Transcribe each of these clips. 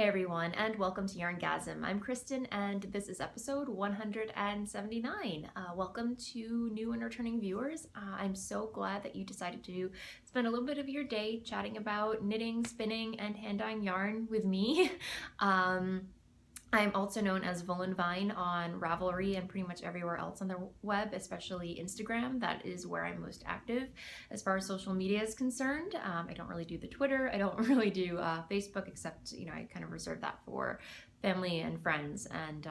Hey everyone, and welcome to YarnGasm. I'm Kristen, and this is episode 179. Welcome to new and returning viewers. I'm so glad that you decided to spend a little bit of your day chatting about knitting, spinning, and hand-dyeing yarn with me. I'm also known as Voolenvine on Ravelry and pretty much everywhere else on the web, especially Instagram. That is where I'm most active as far as social media is concerned. I don't really do the Twitter. I don't really do Facebook, except, I kind of reserve that for family and friends and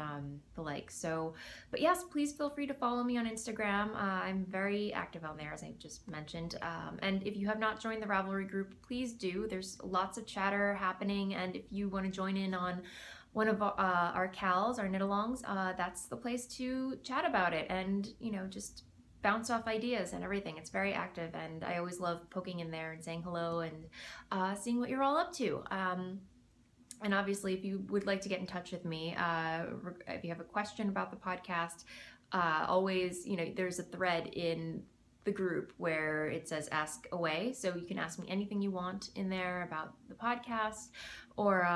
the like. So, but yes, please feel free to follow me on Instagram. I'm very active on there, as I just mentioned. And if you have not joined the Ravelry group, please do. There's lots of chatter happening, and if you want to join in on one of our CALs, our knit-alongs, that's the place to chat about it and, just bounce off ideas and everything. It's very active, and I always love poking in there and saying hello and seeing what you're all up to. And obviously, if you would like to get in touch with me, if you have a question about the podcast, always, there's a thread in the group where it says ask away. So you can ask me anything you want in there about the podcast, or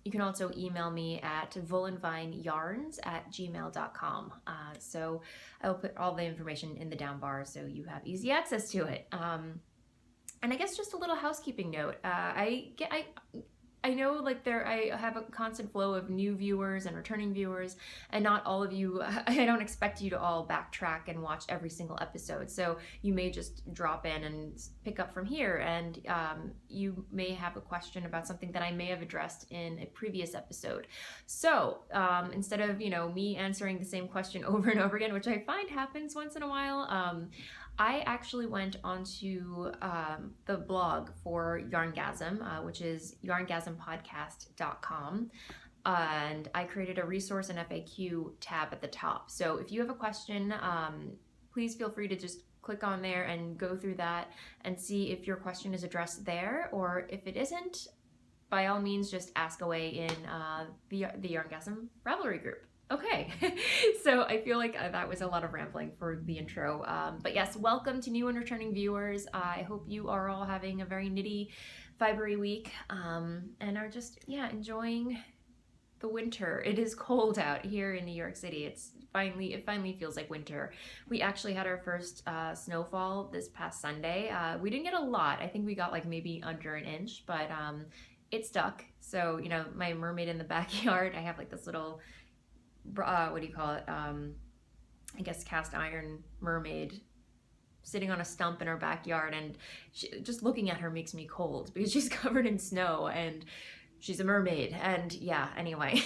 you can also email me at voolenvineyarns@gmail.com. So I'll put all the information in the down bar so you have easy access to it. And I guess just a little housekeeping note. I know I have a constant flow of new viewers and returning viewers, and not all of you, I don't expect you to all backtrack and watch every single episode. So you may just drop in and pick up from here, and you may have a question about something that I may have addressed in a previous episode. So instead of, me answering the same question over and over again, which I find happens once in a while, I actually went onto the blog for YarnGasm, which is YarnGasmPodcast.com, and I created a resource and FAQ tab at the top. So if you have a question, please feel free to just click on there and go through that and see if your question is addressed there, or if it isn't, by all means, just ask away in the YarnGasm Ravelry group. Okay, so I feel like that was a lot of rambling for the intro, but yes, welcome to new and returning viewers. I hope you are all having a very knitty, fibery week, and are just, enjoying the winter. It is cold out here in New York City. It finally feels like winter. We actually had our first snowfall this past Sunday. We didn't get a lot. I think we got maybe under an inch, but it stuck. So, my mermaid in the backyard, I have this little what do you call it? I guess cast iron mermaid sitting on a stump in her backyard, and just looking at her makes me cold because she's covered in snow and she's a mermaid. And yeah, anyway,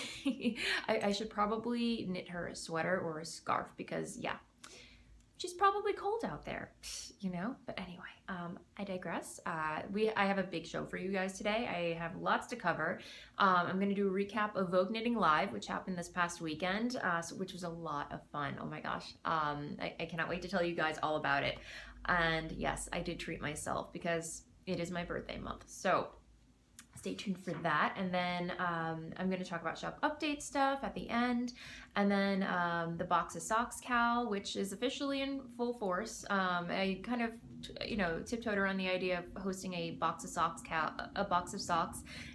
I should probably knit her a sweater or a scarf because she's probably cold out there, but anyway, I digress. I have a big show for you guys today. I have lots to cover. I'm going to do a recap of Vogue Knitting Live, which happened this past weekend, which was a lot of fun. Oh my gosh. I cannot wait to tell you guys all about it. And yes, I did treat myself because it is my birthday month. So stay tuned for that. And then I'm going to talk about shop update stuff at the end. And then the Box of Socks Cal, which is officially in full force. I kind of, tiptoed around the idea of hosting a Box of Socks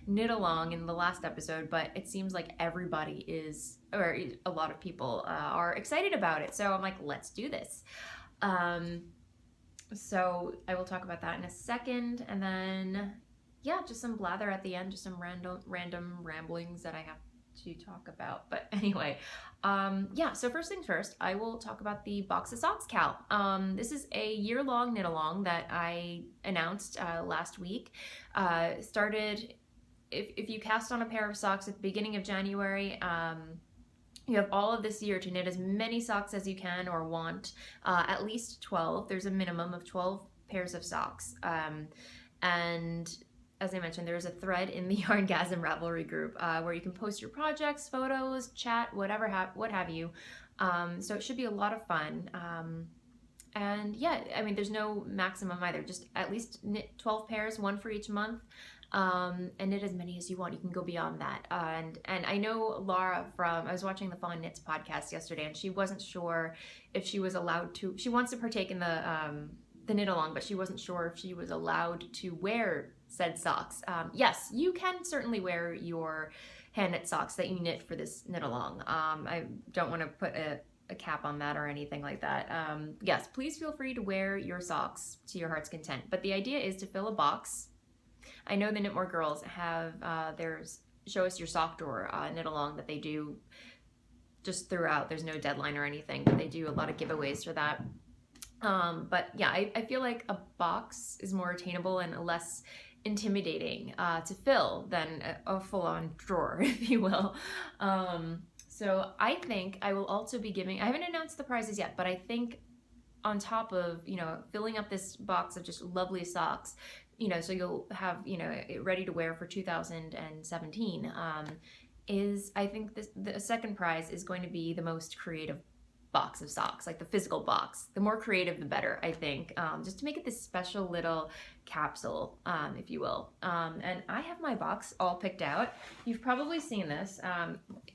knit along in the last episode, but it seems like everybody is, or a lot of people are excited about it. So I'm like, let's do this. So I will talk about that in a second. And then just some blather at the end, just some random ramblings that I have to talk about. But anyway, so first things first, I will talk about the Box of Socks Cal. This is a year-long knit-along that I announced last week. Started, if you cast on a pair of socks at the beginning of January, you have all of this year to knit as many socks as you can or want, at least 12. There's a minimum of 12 pairs of socks. And as I mentioned, there's a thread in the YarnGasm Ravelry group where you can post your projects, photos, chat, what have you. So it should be a lot of fun. And there's no maximum either. Just at least knit 12 pairs, one for each month, and knit as many as you want. You can go beyond that. And I know Laura I was watching the Fun Knits podcast yesterday, and she wasn't sure if she was allowed to. She wants to partake in the knit along, but she wasn't sure if she was allowed to wear said socks. Yes, you can certainly wear your hand knit socks that you knit for this knit along. I don't want to put a cap on that or anything like that. Yes, please feel free to wear your socks to your heart's content. But the idea is to fill a box. I know the Knit More girls have there's Show Us Your Sock Drawer knit along that they do just throughout. There's no deadline or anything, but they do a lot of giveaways for that. But yeah, I feel like a box is more attainable and less intimidating to fill than a full-on drawer, if you will. So I think I will also be giving, I haven't announced the prizes yet, but I think on top of, you know, filling up this box of just lovely socks, you know, so you'll have, you know, it ready to wear for 2017, is I think the second prize is going to be the most creative box of socks, like the physical box. The more creative, the better, I think, just to make it this special little capsule, if you will. And I have my box all picked out. You've probably seen this.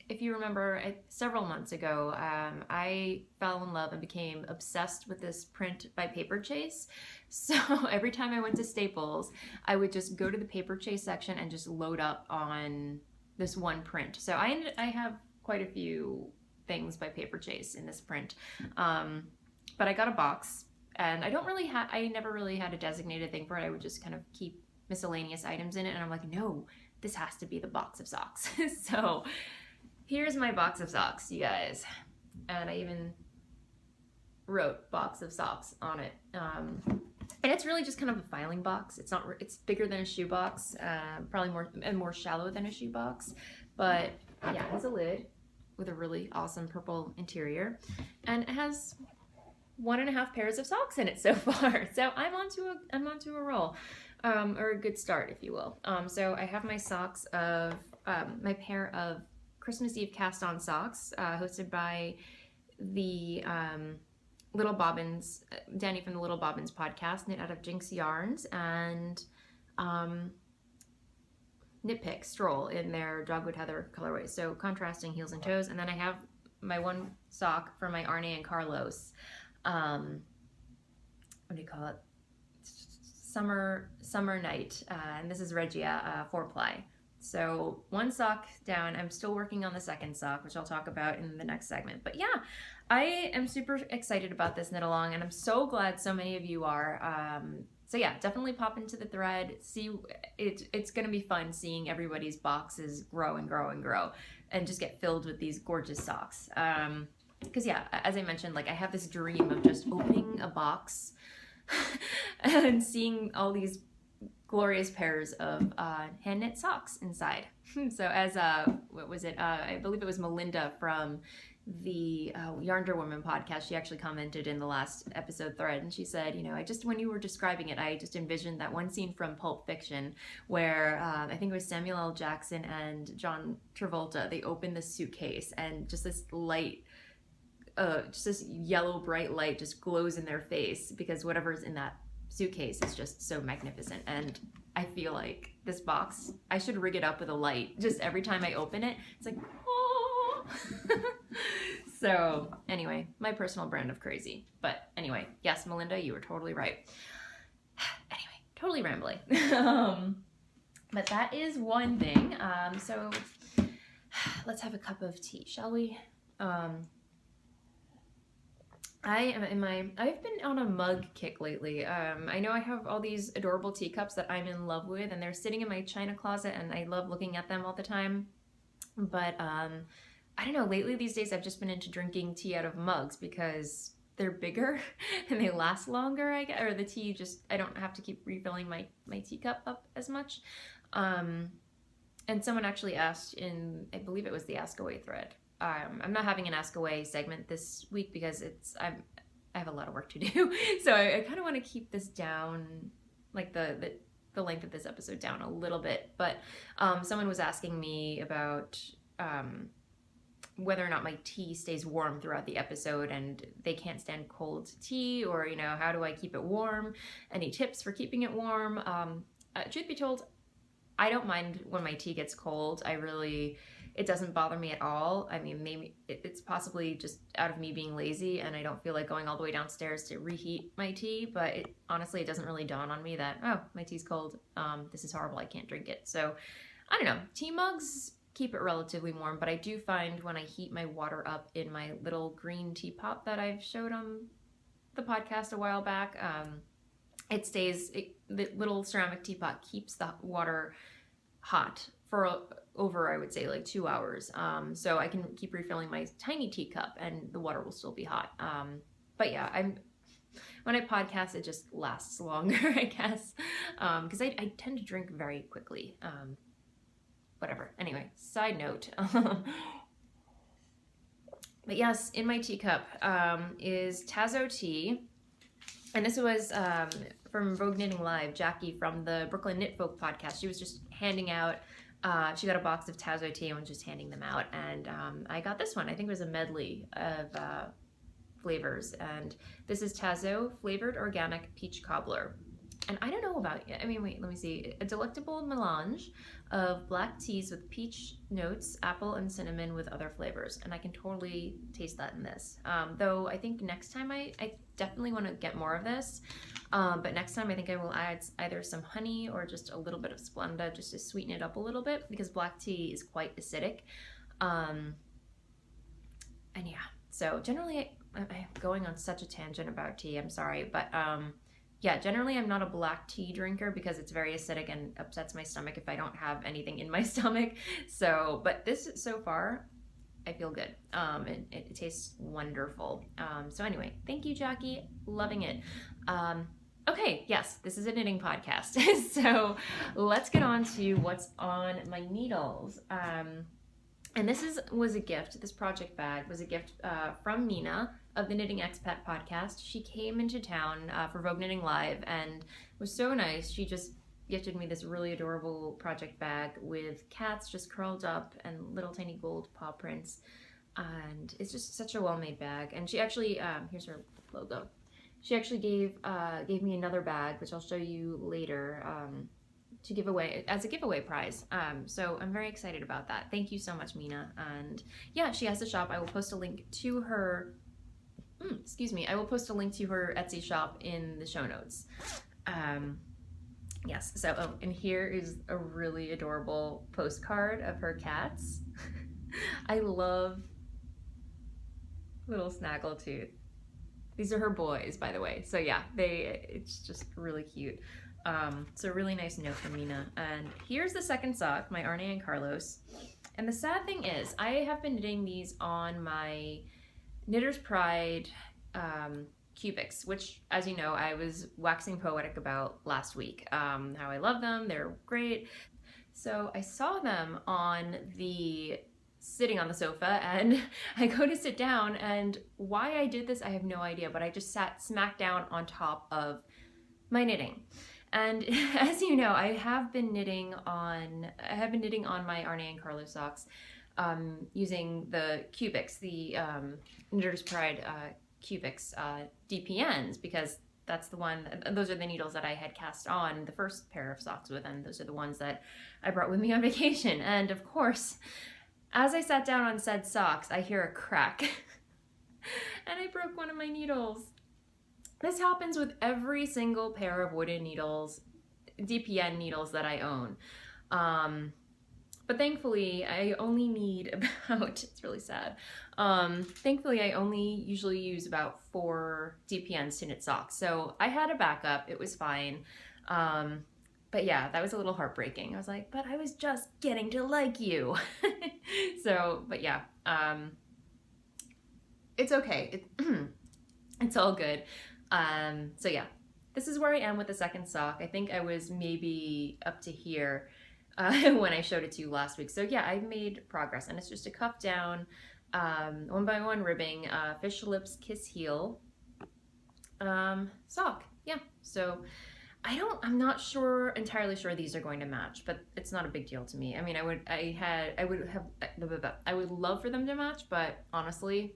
If you remember, several months ago, I fell in love and became obsessed with this print by Paper Chase. So every time I went to Staples, I would just go to the Paper Chase section and just load up on this one print. So I have quite a few things by Paper Chase in this print, but I got a box, and I never really had a designated thing for it. I would just kind of keep miscellaneous items in it, and I'm like, no, this has to be the box of socks. So here's my box of socks, you guys, and I even wrote box of socks on it. And it's really just kind of a filing box. It's bigger than a shoe box, probably more shallow than a shoe box, but yeah, it has a lid with a really awesome purple interior, and it has 1.5 pairs of socks in it so far. So I'm onto a roll, or a good start, if you will. So I have my socks of my pair of Christmas Eve cast on socks, hosted by the Little Bobbins, Danny from the Little Bobbins podcast, knit out of Jinx Yarns, and Knitpick Stroll in their Dogwood Heather colorway. So contrasting heels and toes. And then I have my one sock for my Arne and Carlos. What do you call it? Summer Night. And this is Regia 4-ply. So one sock down. I'm still working on the second sock, which I'll talk about in the next segment. But yeah, I am super excited about this knit along, and I'm so glad so many of you are. So yeah, definitely pop into the thread. See, it's going to be fun seeing everybody's boxes grow and grow and grow and just get filled with these gorgeous socks. Because yeah, as I mentioned, like I have this dream of just opening a box and seeing all these glorious pairs of hand knit socks inside. So as, what was it? I believe it was Melinda from the Yarnder Woman podcast. She actually commented in the last episode thread, and she said, you know, when you were describing it, I just envisioned that one scene from Pulp Fiction where I think it was Samuel L. Jackson and John Travolta, they open the suitcase and just this light, just this yellow bright light just glows in their face because whatever's in that suitcase is just so magnificent. And I feel like this box, I should rig it up with a light just every time I open it. It's like, oh. So anyway, my personal brand of crazy. But anyway, yes, Melinda, you were totally right. Anyway, totally rambling. But that is one thing. So let's have a cup of tea, shall we? I've been on a mug kick lately. I know I have all these adorable teacups that I'm in love with, and they're sitting in my china closet, and I love looking at them all the time. But I don't know, lately these days I've just been into drinking tea out of mugs because they're bigger and they last longer, I guess, or the tea just, I don't have to keep refilling my teacup up as much. And someone actually asked in, I believe it was the Ask Away thread. I'm not having an Ask Away segment this week because I have a lot of work to do. So I kind of want to keep this down, like the length of this episode down a little bit. But someone was asking me about whether or not my tea stays warm throughout the episode, and they can't stand cold tea, or, you know, how do I keep it warm? Any tips for keeping it warm? Truth be told, I don't mind when my tea gets cold. I really it doesn't bother me at all. I mean, maybe it's possibly just out of me being lazy and I don't feel like going all the way downstairs to reheat my tea, but honestly, it doesn't really dawn on me that, oh, my tea's cold. This is horrible. I can't drink it. So I don't know. Tea mugs keep it relatively warm, but I do find when I heat my water up in my little green teapot that I've showed on the podcast a while back, the little ceramic teapot keeps the water hot for over, I would say, like 2 hours. So I can keep refilling my tiny teacup and the water will still be hot. But yeah, when I podcast, it just lasts longer, I guess, because I tend to drink very quickly. Whatever. Anyway, side note. But yes, in my teacup is Tazo tea. And this was from Vogue Knitting Live, Jackie from the Brooklyn Knit Folk podcast. She was just handing out, she got a box of Tazo tea and was just handing them out. And I got this one. I think it was a medley of flavors. And this is Tazo Flavored Organic Peach Cobbler. And I don't know about, I mean, wait, let me see. A delectable melange of black teas with peach notes, apple, and cinnamon with other flavors. And I can totally taste that in this. Though I think next time I definitely want to get more of this. But next time I think I will add either some honey or just a little bit of Splenda just to sweeten it up a little bit because black tea is quite acidic. And yeah, so generally I'm going on such a tangent about tea, I'm sorry, but yeah, generally I'm not a black tea drinker because it's very acidic and upsets my stomach if I don't have anything in my stomach. So, but this so far, I feel good. It tastes wonderful. So anyway, thank you, Jackie. Loving it. Okay, yes, this is a knitting podcast. So let's get on to what's on my needles. And this was a gift. This project bag was a gift from Mina of the Knitting Expat podcast. She came into town for Vogue Knitting Live and was so nice. She just gifted me this really adorable project bag with cats just curled up and little tiny gold paw prints. And it's just such a well-made bag. And she actually, here's her logo. She actually gave me another bag, which I'll show you later, to give away as a giveaway prize. So I'm very excited about that. Thank you so much, Mina. And yeah, she has a shop. I will post a link to her, I will post a link to her Etsy shop in the show notes. Yes, so, oh, and here is a really adorable postcard of her cats. I love little Snaggletooth. These are her boys, by the way. So yeah, it's just really cute. So a really nice note from Mina. And here's the second sock, my Arne and Carlos. And the sad thing is, I have been knitting these on my Knitter's Pride cubics, which, as you know, I was waxing poetic about last week. How I love them, they're great. So I saw them sitting on the sofa, and I go to sit down, and why I did this, I have no idea, but I just sat smack down on top of my knitting. And as you know, I have been knitting on my Arne and Carlos socks using the cubics, the Knitter's Pride cubics DPNs, because those are the needles that I had cast on the first pair of socks with, and those are the ones that I brought with me on vacation. And of course, as I sat down on said socks, I hear a crack and I broke one of my needles. This happens with every single pair of wooden needles, DPN needles that I own. But thankfully, I only need about, it's really sad. Thankfully, I only usually use about 4 DPNs to knit socks. So I had a backup, it was fine. But yeah, that was a little heartbreaking. I was like, but I was just getting to like you. So, but yeah, it's okay. It's all good. So yeah, this is where I am with the second sock. I think I was maybe up to here when I showed it to you last week. So yeah, I've made progress, and it's just a cuff down, 1x1 ribbing, fish lips kiss heel sock. Yeah, so I'm not entirely sure these are going to match, but it's not a big deal to me. I mean, I would love for them to match, but honestly,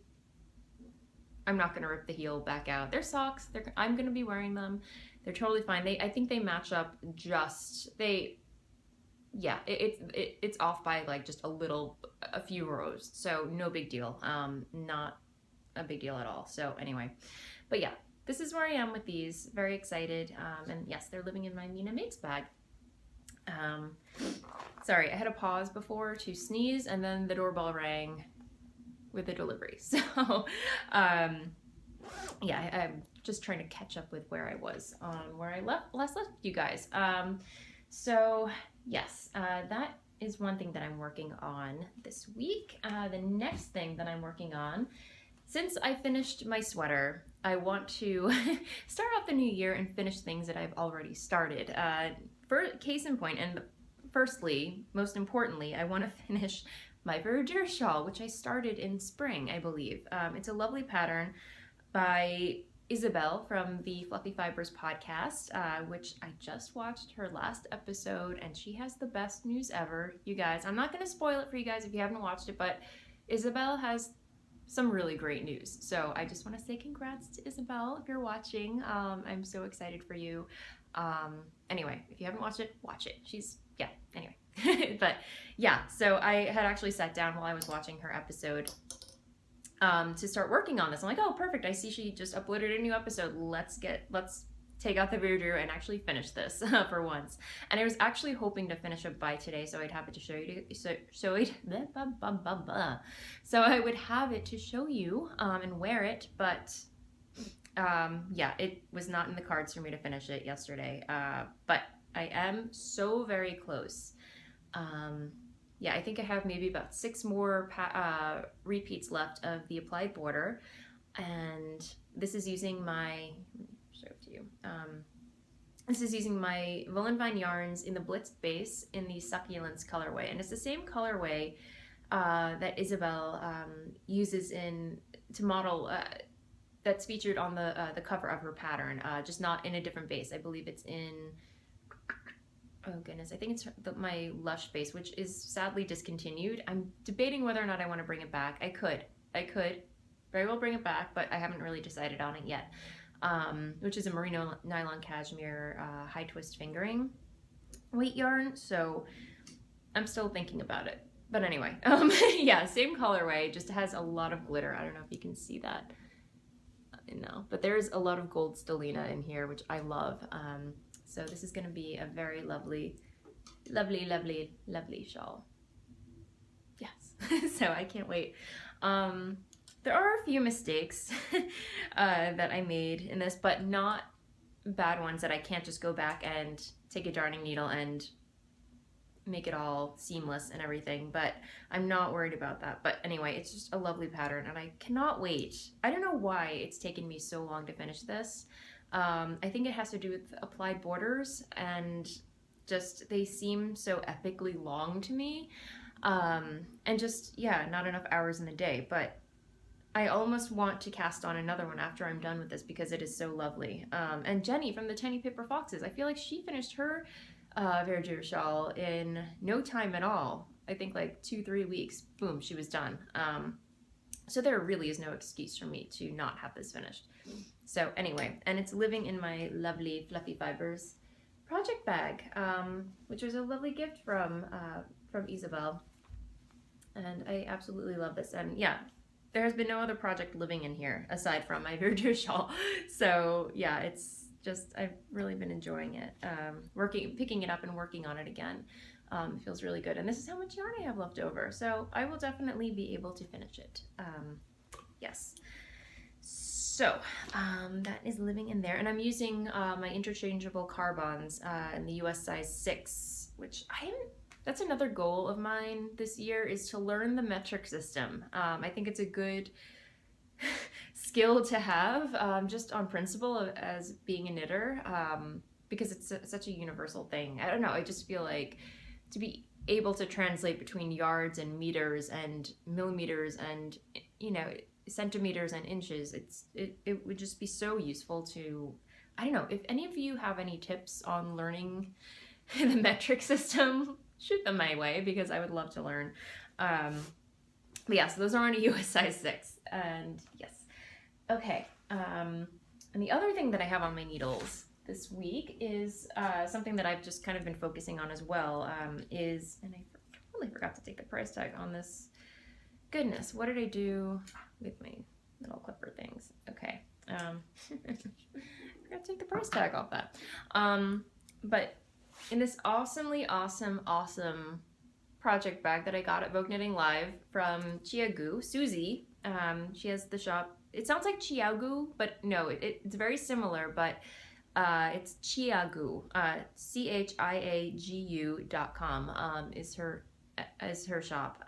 I'm not gonna rip the heel back out. They're socks. I'm gonna be wearing them. They're totally fine. I think they match up yeah, it's off by like just a few rows, so no big deal. Not a big deal at all. So anyway, but yeah, this is where I am with these. Very excited. And yes, they're living in my Mina Makes bag. Sorry, I had a pause before to sneeze, and then the doorbell rang with the delivery. So yeah, I'm just trying to catch up with where I was on where I left you guys. So yes, that is one thing that I'm working on this week. The next thing that I'm working on, since I finished my sweater, I want to start off the new year and finish things that I've already started. For case in point, and firstly, most importantly, I want to finish my verdure shawl, which I started in spring, I believe. It's a lovely pattern by Isabel from the Fluffy Fibers podcast, which I just watched her last episode, and she has the best news ever. You guys, I'm not going to spoil it for you guys if you haven't watched it, but Isabel has some really great news. So I just want to say congrats to Isabel if you're watching. I'm so excited for you. Anyway, if you haven't watched it, watch it. Yeah, anyway. But yeah, so I had actually sat down while I was watching her episode to start working on this. I'm like, oh, perfect. I see she just uploaded a new episode. Let's take out the verdure and actually finish this for once. And I was actually hoping to finish it by today, so I'd have it to show you. So I would have it to show you and wear it, but yeah, it was not in the cards for me to finish it yesterday. But I am so very close. Yeah, I think I have maybe about 6 more repeats left of the applied border, and this is using my, show it to you. This is using my Voolenvine yarns in the Blitz base in the Succulents colorway, and it's the same colorway that Isabel uses to model. That's featured on the cover of her pattern, just not in a different base. I believe it's in, oh goodness, I think it's my Lush base, which is sadly discontinued. I'm debating whether or not I want to bring it back. I could very well bring it back, but I haven't really decided on it yet. Which is a merino nylon cashmere high twist fingering weight yarn, so I'm still thinking about it. But anyway, yeah, same colorway, just has a lot of glitter. I don't know if you can see that. No, but there's a lot of gold stellina in here, which I love. So this is going to be a very lovely, lovely, lovely, lovely shawl. Yes, so I can't wait. There are a few mistakes that I made in this, but not bad ones that I can't just go back and take a darning needle and make it all seamless and everything, but I'm not worried about that. But anyway, it's just a lovely pattern and I cannot wait. I don't know why it's taken me so long to finish this. I think it has to do with applied borders and just they seem so epically long to me. And just, yeah, not enough hours in the day, but I almost want to cast on another one after I'm done with this because it is so lovely. And Jenny from the Tiny Paper Foxes, I feel like she finished her verdure shawl in no time at all. I think like 2-3 weeks, boom, she was done. So there really is no excuse for me to not have this finished. So anyway, and it's living in my lovely Fluffy Fibers project bag, which was a lovely gift from Isabel. And I absolutely love this. And yeah, there has been no other project living in here aside from my verdure shawl. So yeah, it's just, I've really been enjoying it. Picking it up and working on it again. It feels really good. And this is how much yarn I have left over. So I will definitely be able to finish it. Yes. So that is living in there. And I'm using my interchangeable carbons in the US size 6, which that's another goal of mine this year, is to learn the metric system. I think it's a good skill to have, just on principle as being a knitter, because it's such a universal thing. I don't know, I just feel like to be able to translate between yards and meters and millimeters and, you know, centimeters and inches, it would just be so useful to, I don't know, if any of you have any tips on learning the metric system, shoot them my way because I would love to learn. But yeah, so those are on a US size 6, and yes. Okay, and the other thing that I have on my needles, this week is something that I've just kind of been focusing on as well, and I totally forgot to take the price tag on this. Goodness, what did I do with my little clipper things? Okay. Forgot to take the price tag off that. But in this awesomely awesome project bag that I got at Vogue Knitting Live from Chiagu, Susie, she has the shop. It sounds like Chiagu, but no, it's very similar, but it's Chiagu, CHIAGU.com is her shop.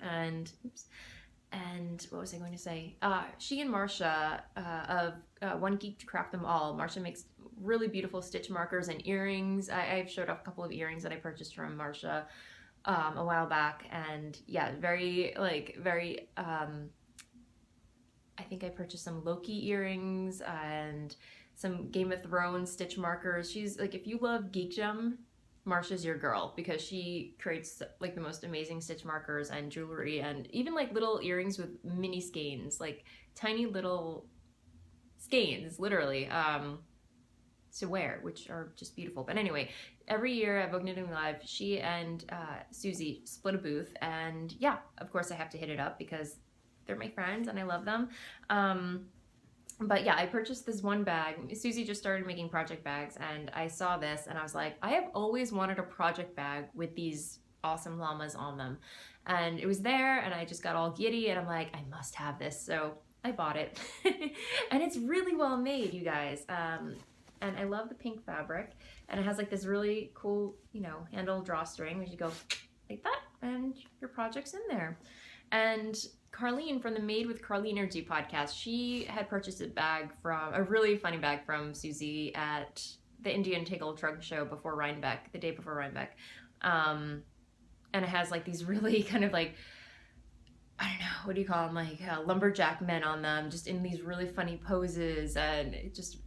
And what was I going to say? She and Marcia of One Geek to Craft Them All. Marcia makes really beautiful stitch markers and earrings. I've showed off a couple of earrings that I purchased from Marcia a while back, and yeah, very I think I purchased some Loki earrings and some Game of Thrones stitch markers. She's like, if you love geekdom, Marcia's your girl, because she creates like the most amazing stitch markers and jewelry, and even like little earrings with mini skeins, like tiny little skeins, literally, to wear, which are just beautiful. But anyway, every year at Vogue Knitting Live, she and Susie split a booth, and yeah, of course I have to hit it up because they're my friends and I love them. But yeah, I purchased this one bag. Susie just started making project bags, and I saw this and I was like, I have always wanted a project bag with these awesome llamas on them. And it was there, and I just got all giddy and I'm like, I must have this. So I bought it. And it's really well made, you guys. And I love the pink fabric, and it has like this really cool, you know, handle drawstring where you go like that and your project's in there. And Carlene from the Made with Carlene Energy podcast, she had purchased a really funny bag from Susie at the Indian Tickle Trunk show before Rhinebeck, the day before Rhinebeck. And it has like these really kind of like, I don't know, what do you call them? Like lumberjack men on them, just in these really funny poses, and it just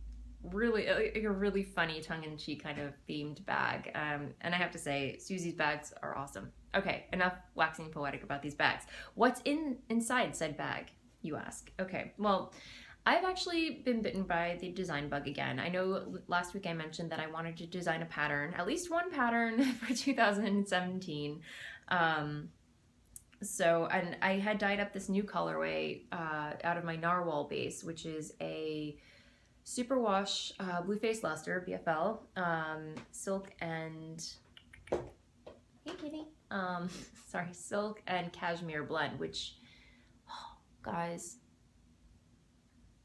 really, like a really funny tongue-in-cheek kind of themed bag. And I have to say, Susie's bags are awesome. Okay, enough waxing poetic about these bags. What's inside said bag, you ask? Okay, well, I've actually been bitten by the design bug again. I know last week I mentioned that I wanted to design a pattern, at least one pattern for 2017. And I had dyed up this new colorway out of my narwhal base, which is a superwash blue face luster BFL silk and silk and cashmere blend, which, oh, guys,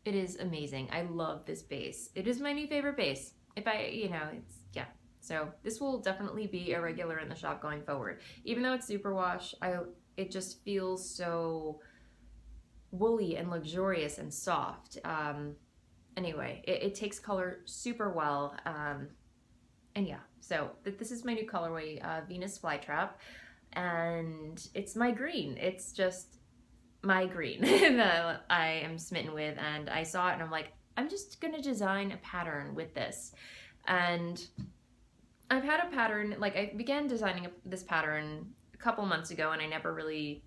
it is amazing. I love this base. It is my new favorite base. Yeah. So this will definitely be a regular in the shop going forward. Even though it's superwash, it just feels so woolly and luxurious and soft. Anyway, it takes color super well, and yeah, so this is my new colorway, Venus Flytrap, and it's my green. It's just my green that I am smitten with, and I saw it and I'm like, I'm just gonna design a pattern with this. And I've had a pattern, like I began designing this pattern a couple months ago, and I never really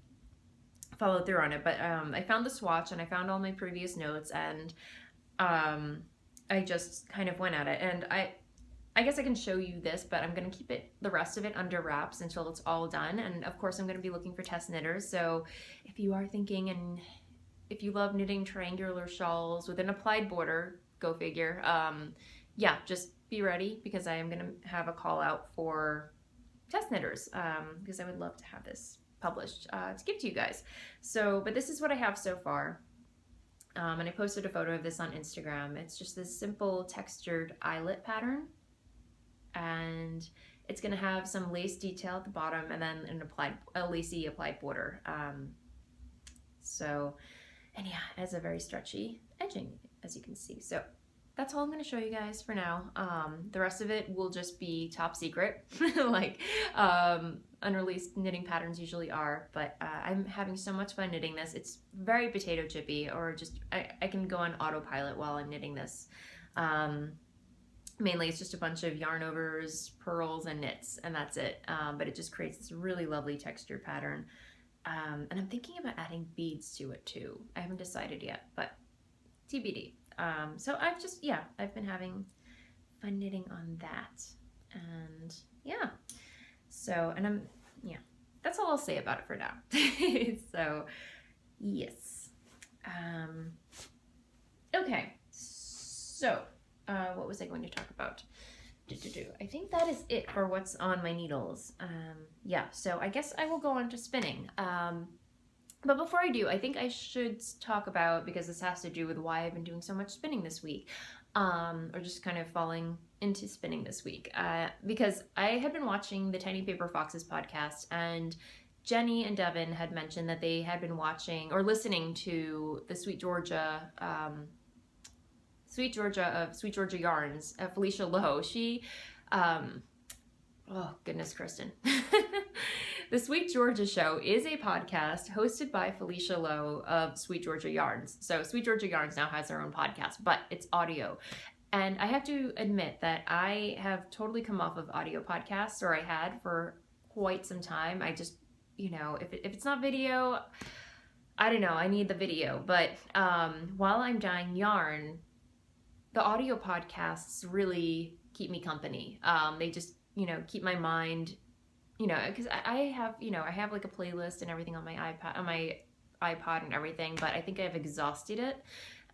followed through on it, but I found the swatch and I found all my previous notes, and I just kind of went at it. And I guess I can show you this, but I'm going to keep the rest of it under wraps until it's all done. And of course I'm going to be looking for test knitters. So if you are thinking, and if you love knitting triangular shawls with an applied border, go figure. Yeah, just be ready, because I am going to have a call out for test knitters, because I would love to have this published to give to you guys. So, but this is what I have so far. And I posted a photo of this on Instagram. It's just this simple textured eyelet pattern, and it's going to have some lace detail at the bottom, and then a lacy applied border. And yeah, it has a very stretchy edging, as you can see. So that's all I'm going to show you guys for now. The rest of it will just be top secret, like unreleased knitting patterns usually are, but I'm having so much fun knitting this. It's very potato chippy, or just I can go on autopilot while I'm knitting this. Mainly it's just a bunch of yarn overs, purls, and knits, and that's it. But it just creates this really lovely textured pattern. And I'm thinking about adding beads to it too. I haven't decided yet, but TBD. So I've been having fun knitting on that. And so, and that's all I'll say about it for now. So, yes. Okay, so what was I going to talk about? I think that is it for what's on my needles. So I guess I will go on to spinning. But before I do, I think I should talk about, because this has to do with why I've been doing so much spinning this week, or just kind of falling into spinning this week, because I had been watching the Tiny Paper Foxes podcast, and Jenny and Devin had mentioned that they had been watching or listening to the Sweet Georgia of Sweet Georgia Yarns, Felicia Lowe. She, oh goodness, Kristen. The Sweet Georgia Show is a podcast hosted by Felicia Lowe of Sweet Georgia Yarns. So Sweet Georgia Yarns now has their own podcast, but it's audio. And I have to admit that I have totally come off of audio podcasts, or I had for quite some time. I just, if it's not video, I don't know, I need the video. But while I'm dyeing yarn, the audio podcasts really keep me company. They just, keep my mind, because I have like a playlist and everything on my iPod and everything, but I think I've exhausted it,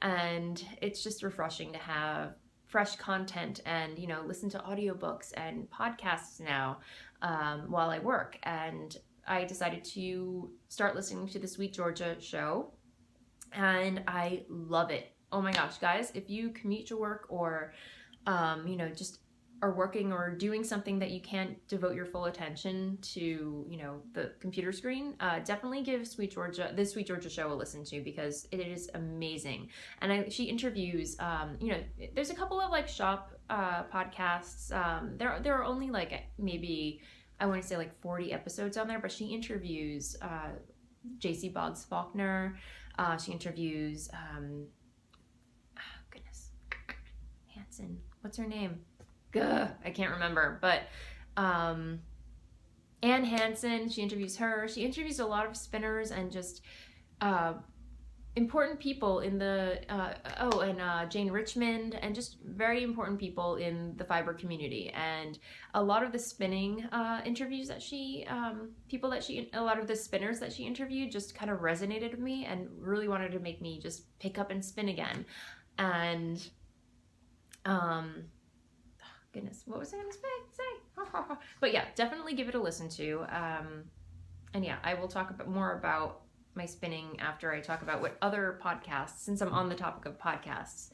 and it's just refreshing to have fresh content and, listen to audiobooks and podcasts now while I work. And I decided to start listening to the Sweet Georgia Show, and I love it. Oh my gosh, guys, if you commute to work or, just are working or doing something that you can't devote your full attention to, the computer screen, definitely give the Sweet Georgia Show a listen to, because it is amazing. And she interviews, there's a couple of like shop podcasts. There are only like maybe, I want to say like 40 episodes on there, but she interviews JC Boggs Faulkner. She interviews, Hanson. What's her name? I can't remember, but Ann Hansen, she interviews her. She interviews a lot of spinners and just important people in the Jane Richmond, and just very important people in the fiber community. And a lot of the spinning interviews that a lot of the spinners that she interviewed just kind of resonated with me and really wanted to make me just pick up and spin again. And goodness, what was I going to say? But yeah, definitely give it a listen to. And yeah, I will talk more about my spinning after I talk about what other podcasts, since I'm on the topic of podcasts,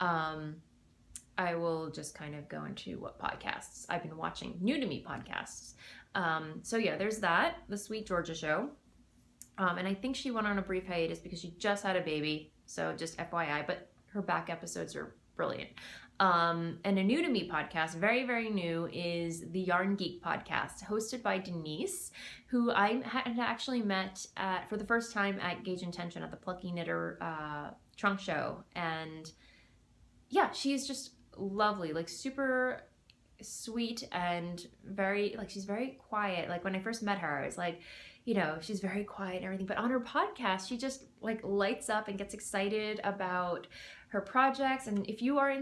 I will just kind of go into what podcasts I've been watching, new to me podcasts. So yeah, there's that, the Sweet Georgia Show. And I think she went on a brief hiatus because she just had a baby. So just FYI, but her back episodes are brilliant. And a new to me podcast, very, very new, is the Yarn Geek podcast, hosted by Denise, who I had actually met for the first time at Gauge Intention at the Plucky Knitter trunk show. And yeah, she's just lovely, like super sweet and very, like, she's very quiet. Like when I first met her, I was like, she's very quiet and everything, but on her podcast, she just like lights up and gets excited about her projects. And if you are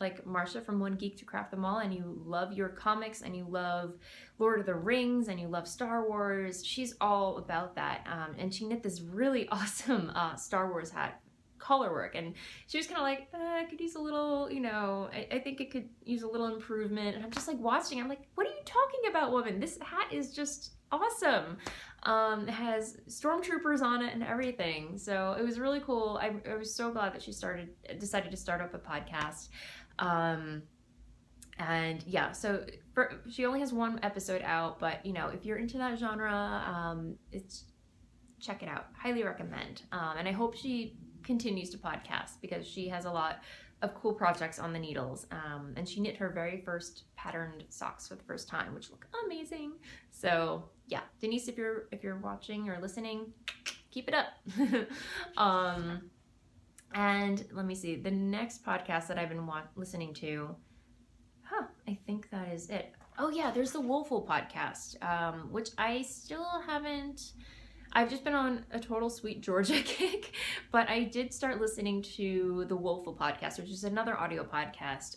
like Marsha from One Geek to Craft Them All, and you love your comics and you love Lord of the Rings and you love Star Wars, she's all about that. And she knit this really awesome Star Wars hat color work, and she was kind of like, I could use a little, I think it could use a little improvement. And I'm just like watching, I'm like, what are you talking about, woman? This hat is just awesome. It has stormtroopers on it and everything, so it was really cool. I was so glad that she decided to start up a podcast. And yeah, so she only has one episode out, but if you're into that genre, check it out. Highly recommend. And I hope she continues to podcast, because she has a lot of cool projects on the needles, and she knit her very first patterned socks for the first time, which look amazing. So yeah, Denise, if you're watching or listening, keep it up. And let me see, the next podcast that I've been listening to, I think that is it. Oh yeah, there's the Woolful podcast, which I still haven't. I've just been on a total Sweet Georgia kick, but I did start listening to the Woeful podcast, which is another audio podcast.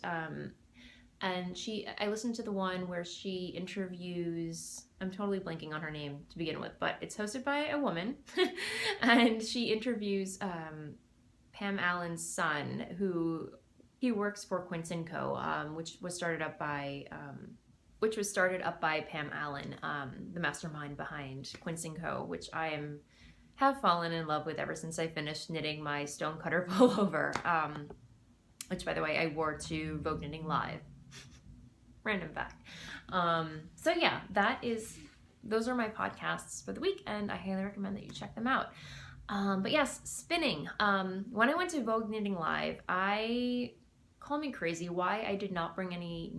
And I listened to the one where she interviews, I'm totally blanking on her name to begin with, but it's hosted by a woman. And she interviews Pam Allen's son, who he works for Quince & Co., which was started up by Pam Allen, the mastermind behind Quince & Co., which I have fallen in love with ever since I finished knitting my stonecutter pullover, which, by the way, I wore to Vogue Knitting Live. Random fact. So yeah, those are my podcasts for the week, and I highly recommend that you check them out. But yes, spinning. When I went to Vogue Knitting Live, call me crazy, why I did not bring any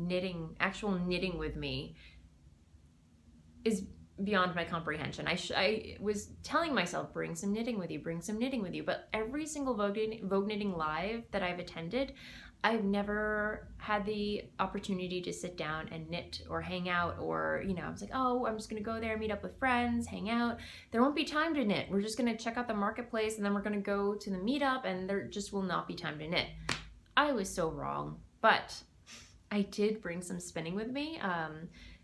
actual knitting with me is beyond my comprehension. I was telling myself, bring some knitting with you, but every single Vogue Knitting Live that I've attended, I've never had the opportunity to sit down and knit or hang out, or, I was like, oh, I'm just going to go there, meet up with friends, hang out. There won't be time to knit. We're just going to check out the marketplace, and then we're going to go to the meetup, and there just will not be time to knit. I was so wrong, but I did bring some spinning with me,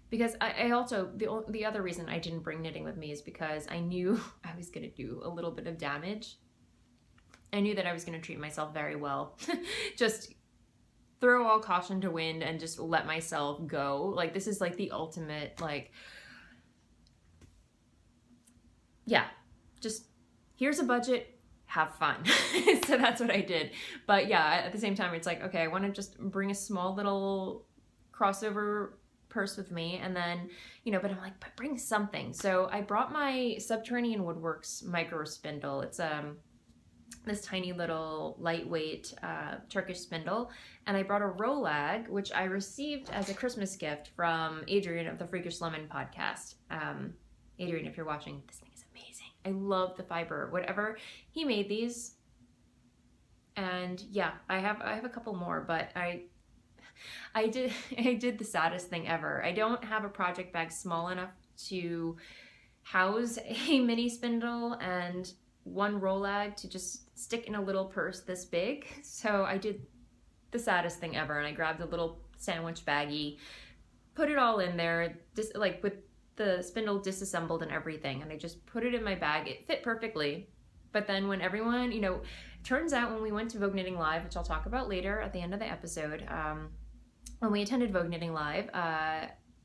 because I also, the other reason I didn't bring knitting with me is because I knew I was going to do a little bit of damage. I knew that I was going to treat myself very well. Just throw all caution to wind and just let myself go. Like, this is like the ultimate, like, yeah, just here's a budget, have fun. So that's what I did. But yeah, at the same time, it's like, okay, I want to just bring a small little crossover purse with me, and then, but I'm like, but bring something. So I brought my Subterranean Woodworks micro spindle. It's this tiny little lightweight Turkish spindle, and I brought a Rolag, which I received as a Christmas gift from Adrian of the Freakish Lemon podcast. Adrian, if you're watching, this thing is amazing. I love the fiber. Whatever, he made these, and yeah, I have a couple more, but I did the saddest thing ever. I don't have a project bag small enough to house a mini spindle and one Rolag to just stick in a little purse this big. So I did the saddest thing ever, and I grabbed a little sandwich baggie, put it all in there, just like with the spindle disassembled and everything, and I just put it in my bag. It fit perfectly. But then when everyone, turns out when we went to Vogue Knitting Live, which I'll talk about later at the end of the episode, when we attended Vogue Knitting Live,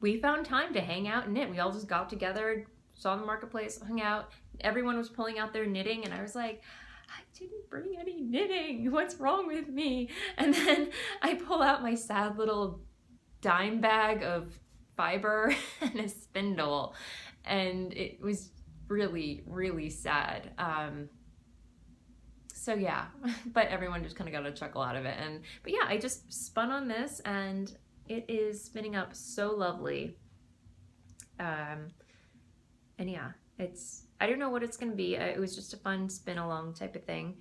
we found time to hang out and knit. We all just got together, saw the marketplace, hung out. Everyone was pulling out their knitting, and I was like, I didn't bring any knitting. What's wrong with me? And then I pull out my sad little dime bag of fiber and a spindle, and it was really, really sad. So yeah, but everyone just kind of got a chuckle out of it. But yeah, I just spun on this, and it is spinning up so lovely. And yeah, I don't know what it's going to be. It was just a fun spin along type of thing.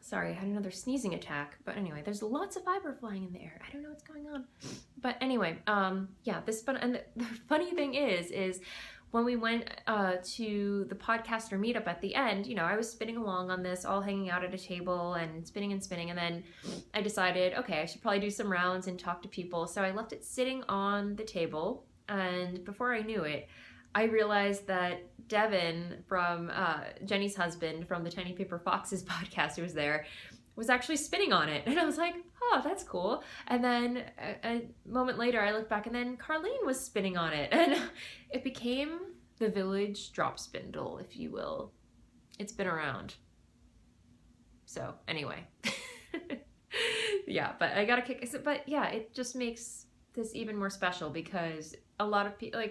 Sorry, I had another sneezing attack. But anyway, there's lots of fiber flying in the air. I don't know what's going on. But anyway, yeah, this fun. And the funny thing is when we went to the podcaster meetup at the end, I was spinning along on this, all hanging out at a table and spinning. And then I decided, okay, I should probably do some rounds and talk to people. So I left it sitting on the table. And before I knew it, I realized that Devin from Jenny's husband from the Tiny Paper Foxes podcast, who was there, was actually spinning on it. And I was like, oh, that's cool. And then a moment later, I looked back, and then Carlene was spinning on it. And it became the village drop spindle, if you will. It's been around. So anyway. Yeah, but I got to kick it. But yeah, it just makes this even more special, because a lot of people,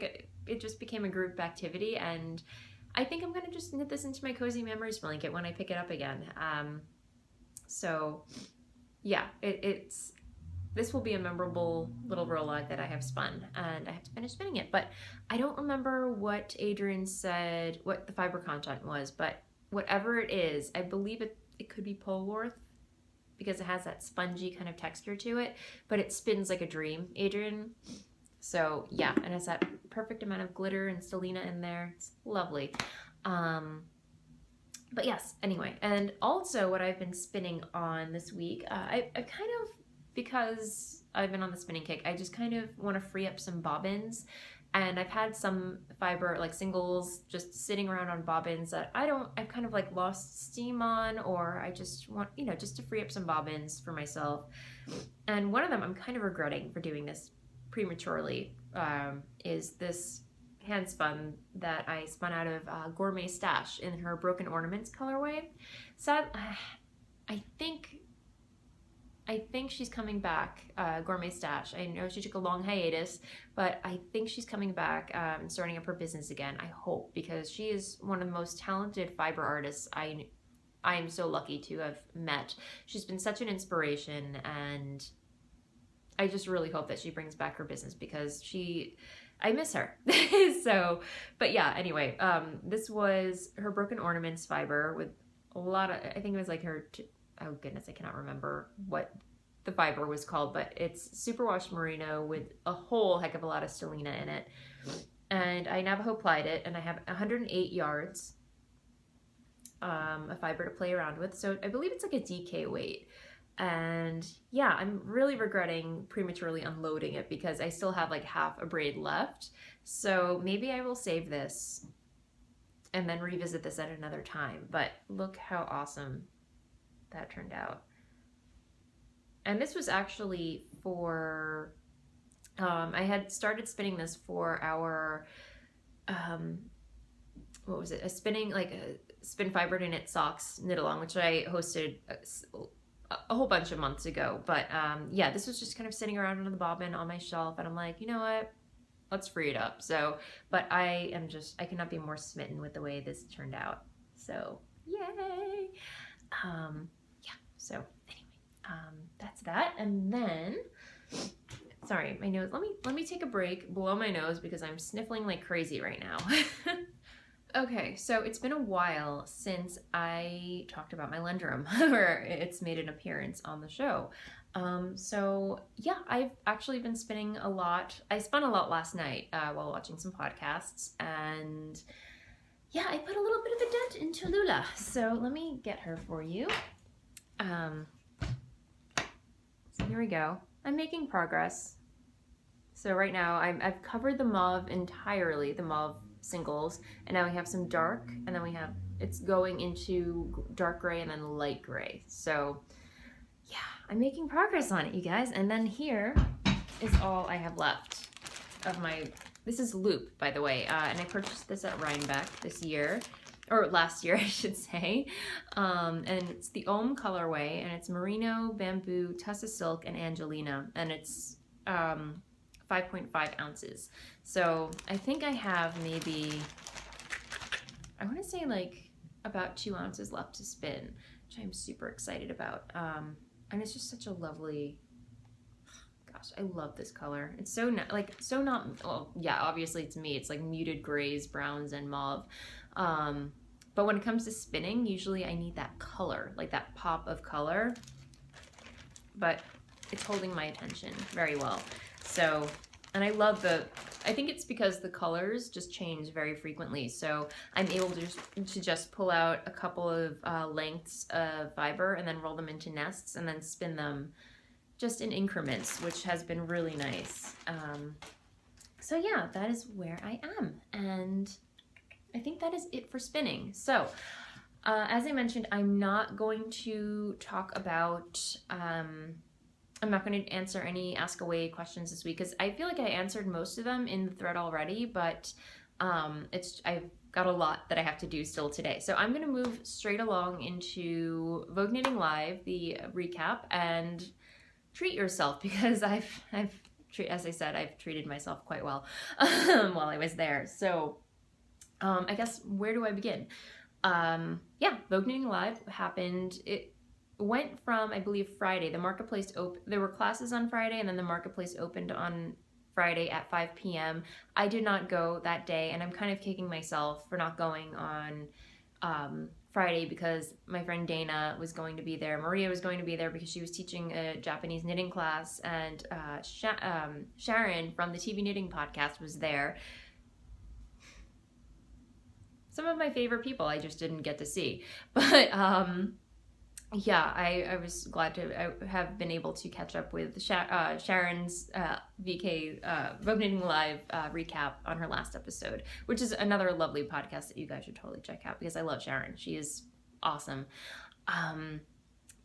it just became a group activity, and I think I'm going to just knit this into my Cozy Memories blanket when I pick it up again. So yeah, this will be a memorable little Rolag that I have spun, and I have to finish spinning it. But I don't remember what Adrian said, what the fiber content was, but whatever it is, I believe it could be Polworth, because it has that spongy kind of texture to it, but it spins like a dream, Adrian. So yeah, and it's that perfect amount of glitter and stellina in there. It's lovely. But yes, anyway, and also what I've been spinning on this week, I kind of, because I've been on the spinning kick, I just kind of want to free up some bobbins. And I've had some fiber, like singles, just sitting around on bobbins that I've kind of like lost steam on, or I just want, just to free up some bobbins for myself. And one of them I'm kind of regretting for doing this prematurely, is this hand spun that I spun out of Gourmet Stash in her Broken Ornaments colorway. Sad, I think she's coming back, Gourmet Stash. I know she took a long hiatus, but I think she's coming back and starting up her business again. I hope, because she is one of the most talented fiber artists I am so lucky to have met. She's been such an inspiration, and I just really hope that she brings back her business, because I miss her. So, but yeah, anyway, this was her Broken Ornaments fiber with a lot of, I think it was like her, oh goodness, I cannot remember what the fiber was called, but it's superwash merino with a whole heck of a lot of stellina in it. And I Navajo plied it, and I have 108 yards of fiber to play around with. So I believe it's like a DK weight. And yeah, I'm really regretting prematurely unloading it, because I still have like half a braid left. So maybe I will save this and then revisit this at another time. But look how awesome that turned out. And this was actually for, I had started spinning this for our, what was it? A spin fiber to knit socks knit along, which I hosted a whole bunch of months ago. But yeah, this was just kind of sitting around under the bobbin on my shelf, and I'm like, you know what, let's free it up. So, but I cannot be more smitten with the way this turned out. So yay. Yeah, so anyway, that's that. And then, sorry, my nose, let me take a break, blow my nose, because I'm sniffling like crazy right now. Okay, so it's been a while since I talked about my Lendrum, where it's made an appearance on the show. So yeah, I've actually been spinning a lot. I spun a lot last night while watching some podcasts, and yeah, I put a little bit of a dent into Lula. So let me get her for you. So here we go. I'm making progress. So right now I've covered the mauve entirely, the mauve singles, and now we have some dark, and then it's going into dark gray and then light gray. So yeah, I'm making progress on it, you guys. And then here is all I have left of my, this is Loop, by the way, and I purchased this at Rhinebeck this year, or last year, I should say. And it's the Ohm colorway, and it's merino, bamboo, tussa silk, and Angelina, and it's 5.5 ounces. So I think I have maybe, I want to say like about 2 ounces left to spin, which I'm super excited about. And it's just such a lovely, gosh, I love this color. It's so not, well, yeah, obviously it's me. It's like muted grays, browns, and mauve. But when it comes to spinning, usually I need that color, like that pop of color. But it's holding my attention very well. So, and I love I think it's because the colors just change very frequently. So I'm able to just pull out a couple of lengths of fiber and then roll them into nests and then spin them just in increments, which has been really nice. So yeah, that is where I am. And I think that is it for spinning. So as I mentioned, I'm not going to talk about, I'm not going to answer any Ask Away questions this week, because I feel like I answered most of them in the thread already, but I've got a lot that I have to do still today. So I'm going to move straight along into Vogue Knitting Live, the recap, and treat yourself, because as I said, I've treated myself quite well while I was there. So I guess, where do I begin? Yeah, Vogue Knitting Live happened. It went from, I believe, Friday. The marketplace there were classes on Friday, and then the marketplace opened on Friday at 5 p.m. I did not go that day, and I'm kind of kicking myself for not going on Friday, because my friend Dana was going to be there. Maria was going to be there because she was teaching a Japanese knitting class, and Sharon from the TV Knitting podcast was there. some of my favorite people I just didn't get to see. But yeah, I was glad to have been able to catch up with Sharon's VK Vogue Knitting Live recap on her last episode, which is another lovely podcast that you guys should totally check out because I love Sharon. She is awesome.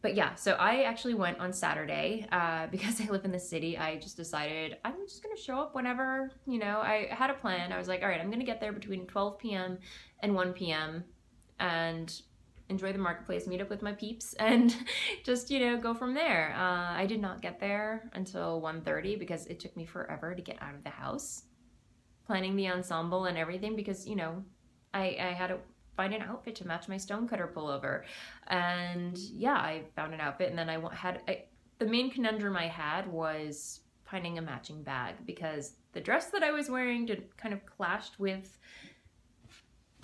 But yeah, so I actually went on Saturday because I live in the city. I just decided I'm just going to show up whenever, I had a plan. I was like, all right, I'm going to get there between 12 p.m. and 1 p.m. and enjoy the marketplace, meet up with my peeps, and just, go from there. I did not get there until 1:30 because it took me forever to get out of the house, planning the ensemble and everything because, I had to find an outfit to match my stonecutter pullover. And yeah, I found an outfit, and then the main conundrum I had was finding a matching bag because the dress that I was wearing kind of clashed with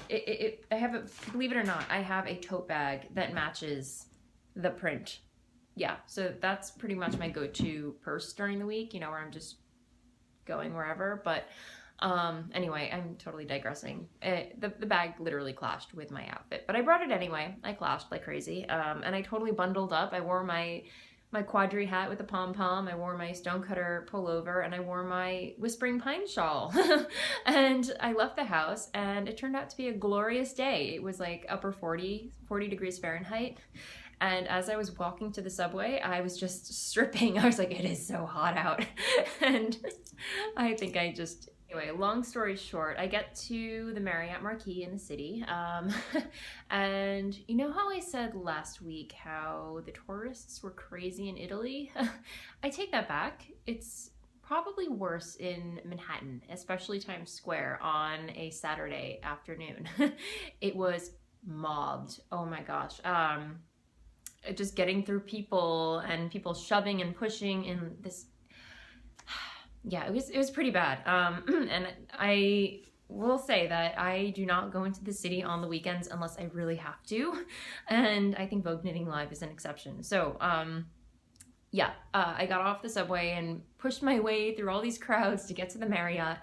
believe it or not, I have a tote bag that matches the print. Yeah, so that's pretty much my go-to purse during the week, where I'm just going wherever. But anyway, I'm totally digressing. The bag literally clashed with my outfit, but I brought it anyway. I clashed like crazy, and I totally bundled up. I wore my quadri hat with a pom-pom, I wore my stonecutter pullover, and I wore my Whispering Pine shawl. And I left the house, and it turned out to be a glorious day. It was like upper 40 degrees Fahrenheit. And as I was walking to the subway, I was just stripping. I was like, it is so hot out. And I think anyway, long story short, I get to the Marriott Marquis in the city, and you know how I said last week how the tourists were crazy in Italy? I take that back. It's probably worse in Manhattan, especially Times Square on a Saturday afternoon. It was mobbed. Oh my gosh. Just getting through people and people shoving and pushing in this. Yeah, it was pretty bad. And I will say that I do not go into the city on the weekends unless I really have to. And I think Vogue Knitting Live is an exception. So, yeah, I got off the subway and pushed my way through all these crowds to get to the Marriott.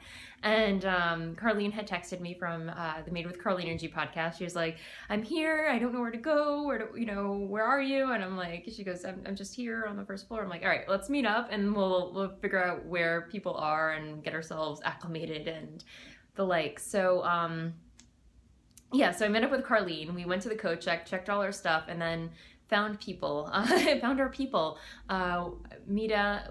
And Carlene had texted me from the Made with Carlene Energy podcast. She was like, I'm here. I don't know where to go. Where are you? And I'm like, she goes, I'm just here on the first floor. I'm like, all right, let's meet up and we'll figure out where people are and get ourselves acclimated and the like. So, yeah, so I met up with Carlene. We went to the coat checked all our stuff, and then found people. Found our people. Mina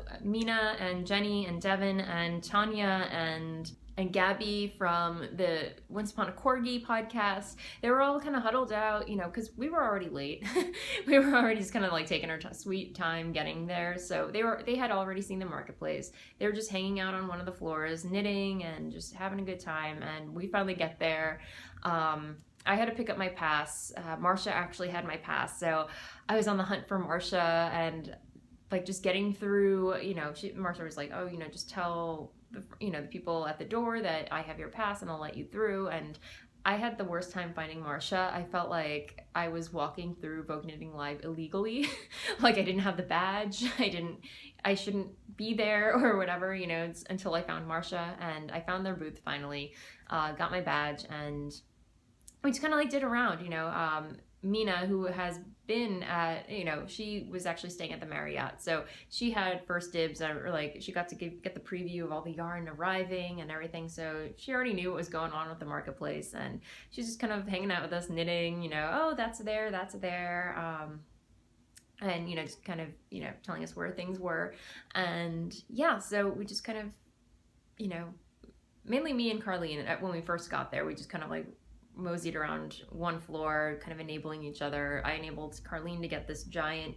and Jenny and Devin and Tanya and Gabby from the Once Upon a Corgi podcast. They were all kind of huddled out, because we were already late. We were already just kind of like taking our sweet time getting there. So they had already seen the marketplace. They were just hanging out on one of the floors, knitting and just having a good time. And we finally get there. I had to pick up my pass. Marsha actually had my pass, so I was on the hunt for Marsha, and like just getting through, Marsha was like, oh, just tell the people at the door that I have your pass and I'll let you through. And I had the worst time finding Marsha. I felt like I was walking through Vogue Knitting Live illegally. Like I didn't have the badge. I shouldn't be there or whatever, until I found Marsha, and I found their booth finally, got my badge, and we just kind of like did a round, Mina, who has been at, she was actually staying at the Marriott, so she had first dibs, or like she got to get the preview of all the yarn arriving and everything, so she already knew what was going on with the marketplace, and she's just kind of hanging out with us, knitting, oh, that's there, and, just kind of, telling us where things were, and yeah, so we just kind of, mainly me and Carlene, when we first got there, we just kind of like moseyed around one floor, kind of enabling each other. I enabled Carlene to get this giant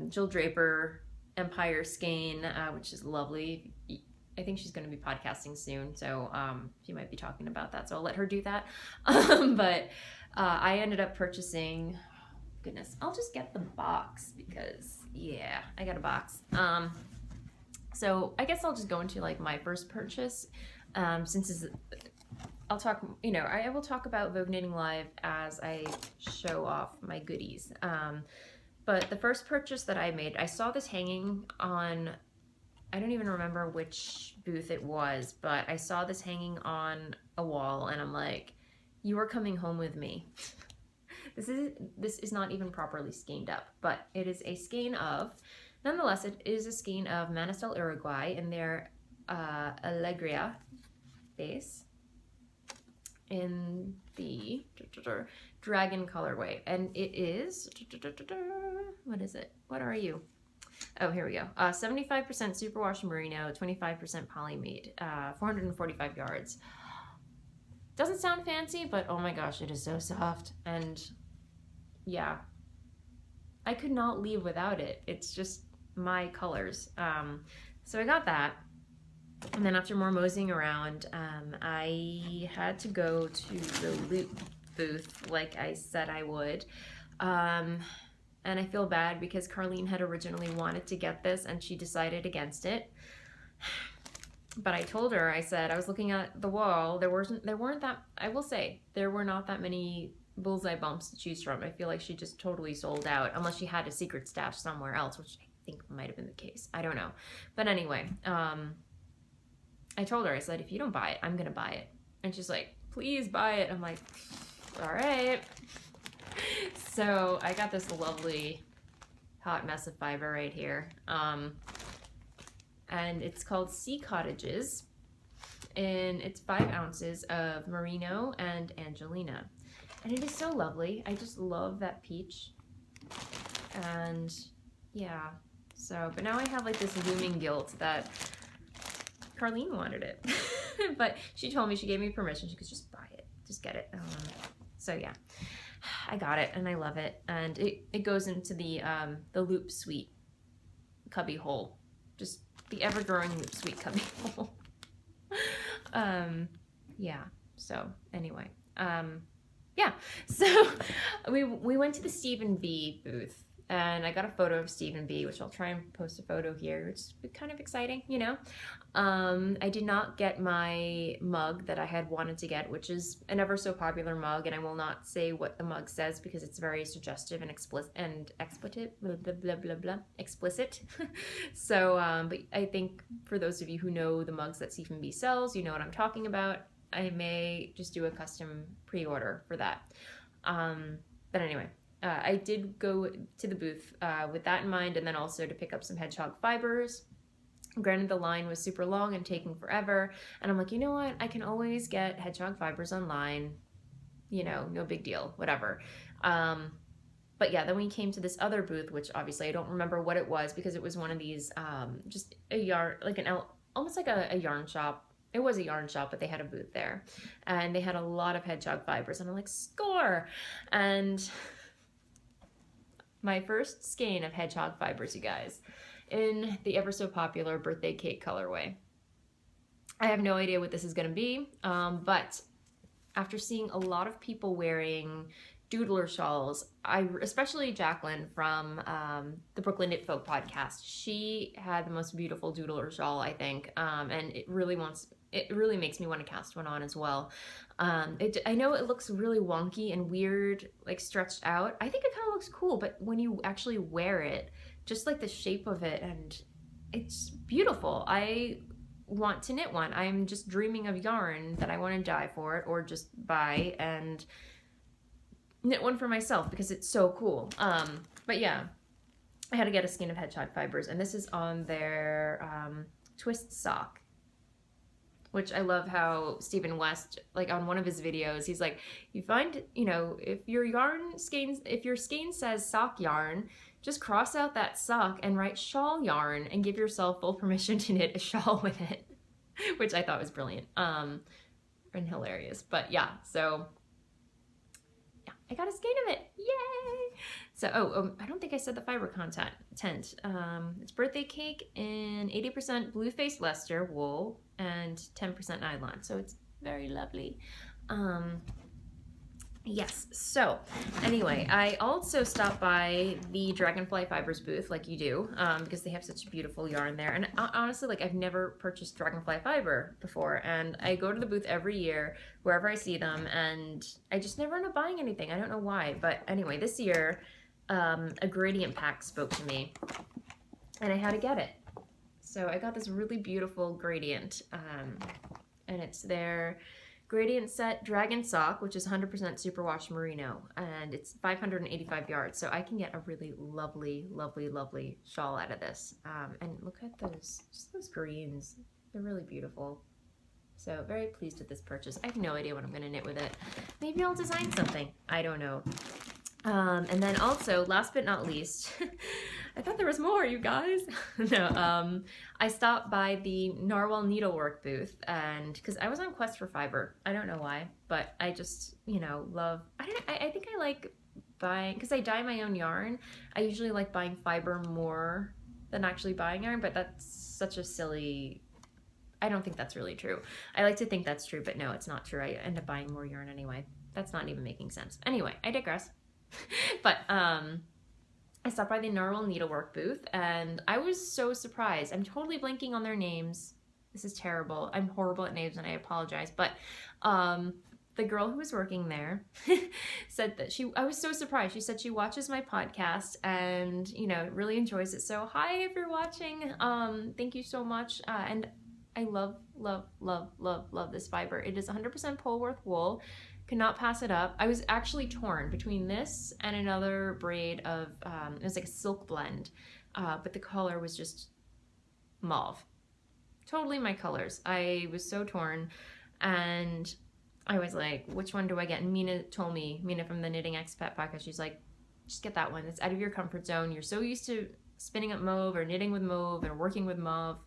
Jill Draper Empire skein, which is lovely. I think she's going to be podcasting soon, so she might be talking about that, so I'll let her do that. But I ended up purchasing, goodness, I'll just get the box because, yeah, I got a box. So I guess I'll just go into like my first purchase, since I'll talk, I will talk about Vogue Knitting Live as I show off my goodies. But the first purchase that I made, I saw this hanging on, I don't even remember which booth it was, but I saw this hanging on a wall, and I'm like, You are coming home with me. This is not even properly skeined up, but it is a skein of, nonetheless, it is a skein of Manistel Uruguay in their Alegria base in the dragon colorway, and it is, what is it? What are you? Oh, here we go. 75% superwash merino, 25% polymade, 445 yards. Doesn't sound fancy, but oh my gosh, it is so soft. And yeah, I could not leave without it. It's just my colors. So I got that. And then after more moseying around, I had to go to the loop booth like I said I would. And I feel bad because Carlene had originally wanted to get this and she decided against it. But I told her, I said, I was looking at the wall, there weren't that, I will say, there were not that many bullseye bumps to choose from. I feel like she just totally sold out, unless she had a secret stash somewhere else, which I think might have been the case. I don't know. But anyway, I told her, I said, if you don't buy it, I'm gonna buy it. And she's like, please buy it. I'm like, all right. So I got this lovely hot mess of fiber right here. And it's called Sea Cottages, and it's 5 ounces of merino and Angelina, and it is so lovely. I just love that peach, and yeah, so, but now I have like this looming guilt that Carlene wanted it, but she told me, she gave me permission, she could just buy it, just get it. So yeah, I got it, and I love it, and it goes into the Loop Suite cubby hole, just the ever-growing Loop Suite cubby hole. Yeah, so anyway, yeah, so we went to the Stephen B booth, and I got a photo of Stephen B, which I'll try and post a photo here, which is kind of exciting, you know. I did not get my mug that I had wanted to get, which is an ever so popular mug, and I will not say what the mug says because it's very suggestive and explicit and expletive, blah, blah, blah, blah, blah, explicit. So, but I think for those of you who know the mugs that Stephen B sells, you know what I'm talking about. I may just do a custom pre-order for that. But anyway, I did go to the booth with that in mind, and then also to pick up some hedgehog fibers. Granted, the line was super long and taking forever, and I'm like, you know what, I can always get hedgehog fibers online, you know, no big deal, whatever. But yeah, then we came to this other booth, which obviously I don't remember what it was because it was one of these, just a yarn, like almost like a yarn shop. It was a yarn shop, but they had a booth there, and they had a lot of hedgehog fibers, and I'm like, score! And my first skein of hedgehog fibers, you guys, in the ever so popular birthday cake colorway. I have no idea what this is going to be, but after seeing a lot of people wearing doodler shawls, especially Jacqueline from the Brooklyn Knit Folk podcast, she had the most beautiful doodler shawl, I think, and it really makes me want to cast one on as well. I know it looks really wonky and weird, like stretched out. I think it kind of looks cool, but when you actually wear it, just like the shape of it, and it's beautiful. I want to knit one. I'm just dreaming of yarn that I want to dye for it, or just buy and knit one for myself because it's so cool. But yeah, I had to get a skein of hedgehog fibers, and this is on their twist sock, which I love how Stephen West, like on one of his videos, he's like, you find, you know, if your skein says sock yarn, just cross out that sock and write shawl yarn and give yourself full permission to knit a shawl with it, which I thought was brilliant and hilarious. But yeah, so yeah, I got a skein of it. Yay! So, I don't think I said the fiber content. It's birthday cake in 80% blue-faced Leicester wool and 10% nylon. So it's very lovely. Yes, so anyway, I also stopped by the Dragonfly Fibers booth, like you do, because they have such beautiful yarn there. And honestly, like, I've never purchased Dragonfly Fiber before, and I go to the booth every year, wherever I see them, and I just never end up buying anything. I don't know why, but anyway, this year, a gradient pack spoke to me, and I had to get it. So I got this really beautiful gradient, and it's their gradient set dragon sock, which is 100% superwash merino, and it's 585 yards. So I can get a really lovely, lovely, lovely shawl out of this. And look at those, just those greens. They're really beautiful. So very pleased with this purchase. I have no idea what I'm gonna knit with it. Maybe I'll design something. I don't know. And then also, last but not least, I thought there was more, you guys. No, I stopped by the Narwhal Needlework booth, and because I was on quest for fiber. I don't know why, but I just, you know, love, I think I like buying, because I dye my own yarn, I usually like buying fiber more than actually buying yarn, but that's such a silly, I don't think that's really true. I like to think that's true, but no, it's not true. I end up buying more yarn anyway. That's not even making sense. Anyway, I digress. But I stopped by the Narwhal Needlework booth, and I was so surprised. I'm totally blanking on their names. This is terrible. I'm horrible at names, and I apologize. But the girl who was working there said that I was so surprised. She said she watches my podcast and, you know, really enjoys it. So hi, if you're watching, thank you so much. And I love, love, love, love, love this fiber. It is 100% Polworth wool. Could not pass it up. I was actually torn between this and another braid of, it was like a silk blend, but the color was just mauve. Totally my colors. I was so torn, and I was like, which one do I get? And Mina told me, Mina from the Knitting Expat podcast, she's like, just get that one. It's out of your comfort zone. You're so used to spinning up mauve or knitting with mauve or working with mauve.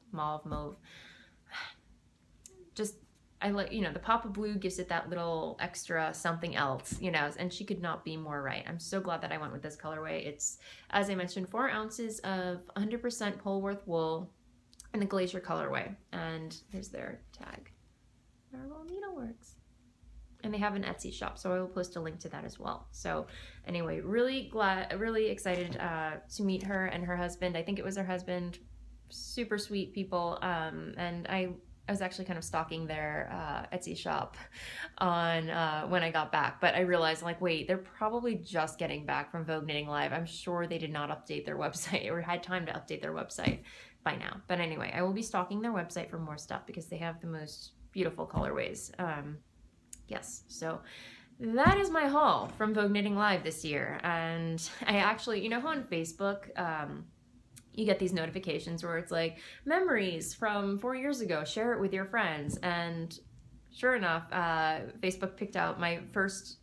Just, I like, you know, the pop of blue gives it that little extra something else, you know, and she could not be more right. I'm so glad that I went with this colorway. It's, as I mentioned, 4 ounces of 100% Polworth wool in the Glacier colorway. And here's their tag, Narwhal Needleworks. And they have an Etsy shop, so I will post a link to that as well. So anyway, really excited to meet her and her husband. I think it was her husband. Super sweet people. And I was actually kind of stalking their Etsy shop on when I got back, but I realized, like, wait, they're probably just getting back from Vogue Knitting Live. I'm sure they did not update their website or had time to update their website by now. But anyway, I will be stalking their website for more stuff because they have the most beautiful colorways. Yes, so that is my haul from Vogue Knitting Live this year. And I actually, you know how on Facebook, you get these notifications where it's like, memories from 4 years ago, share it with your friends. And sure enough, Facebook picked out my first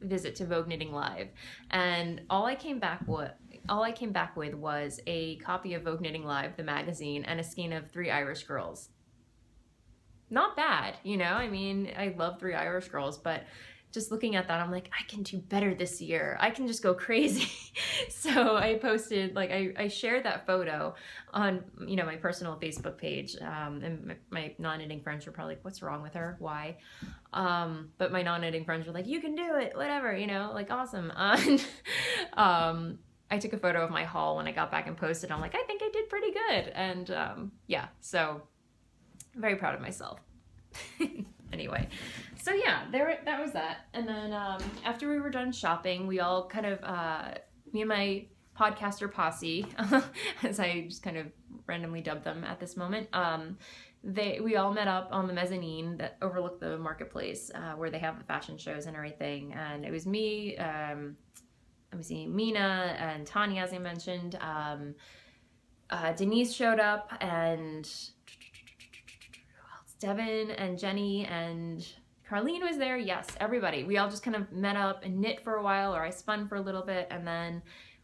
visit to Vogue Knitting Live. And all I came back with was a copy of Vogue Knitting Live, the magazine, and a skein of 3 Irish girls. Not bad, you know, I mean, I love 3 Irish girls, but just looking at that, I'm like, I can do better this year. I can just go crazy. So I posted, like, I shared that photo on, you know, my personal Facebook page. And my non-knitting friends were probably like, what's wrong with her? Why? But my non-knitting friends were like, you can do it, whatever, you know, like, awesome. And I took a photo of my haul when I got back and posted. I'm like, I think I did pretty good. And yeah, so I'm very proud of myself. Anyway, so yeah, that was that. And then after we were done shopping, we all kind of, me and my podcaster posse, as I just kind of randomly dubbed them at this moment, we all met up on the mezzanine that overlooked the marketplace, where they have the fashion shows and everything. And it was me, let me see, Mina and Tanya, as I mentioned. Denise showed up, and Devin and Jenny and Carlene was there. Yes, everybody. We all just kind of met up and knit for a while, or I spun for a little bit, and then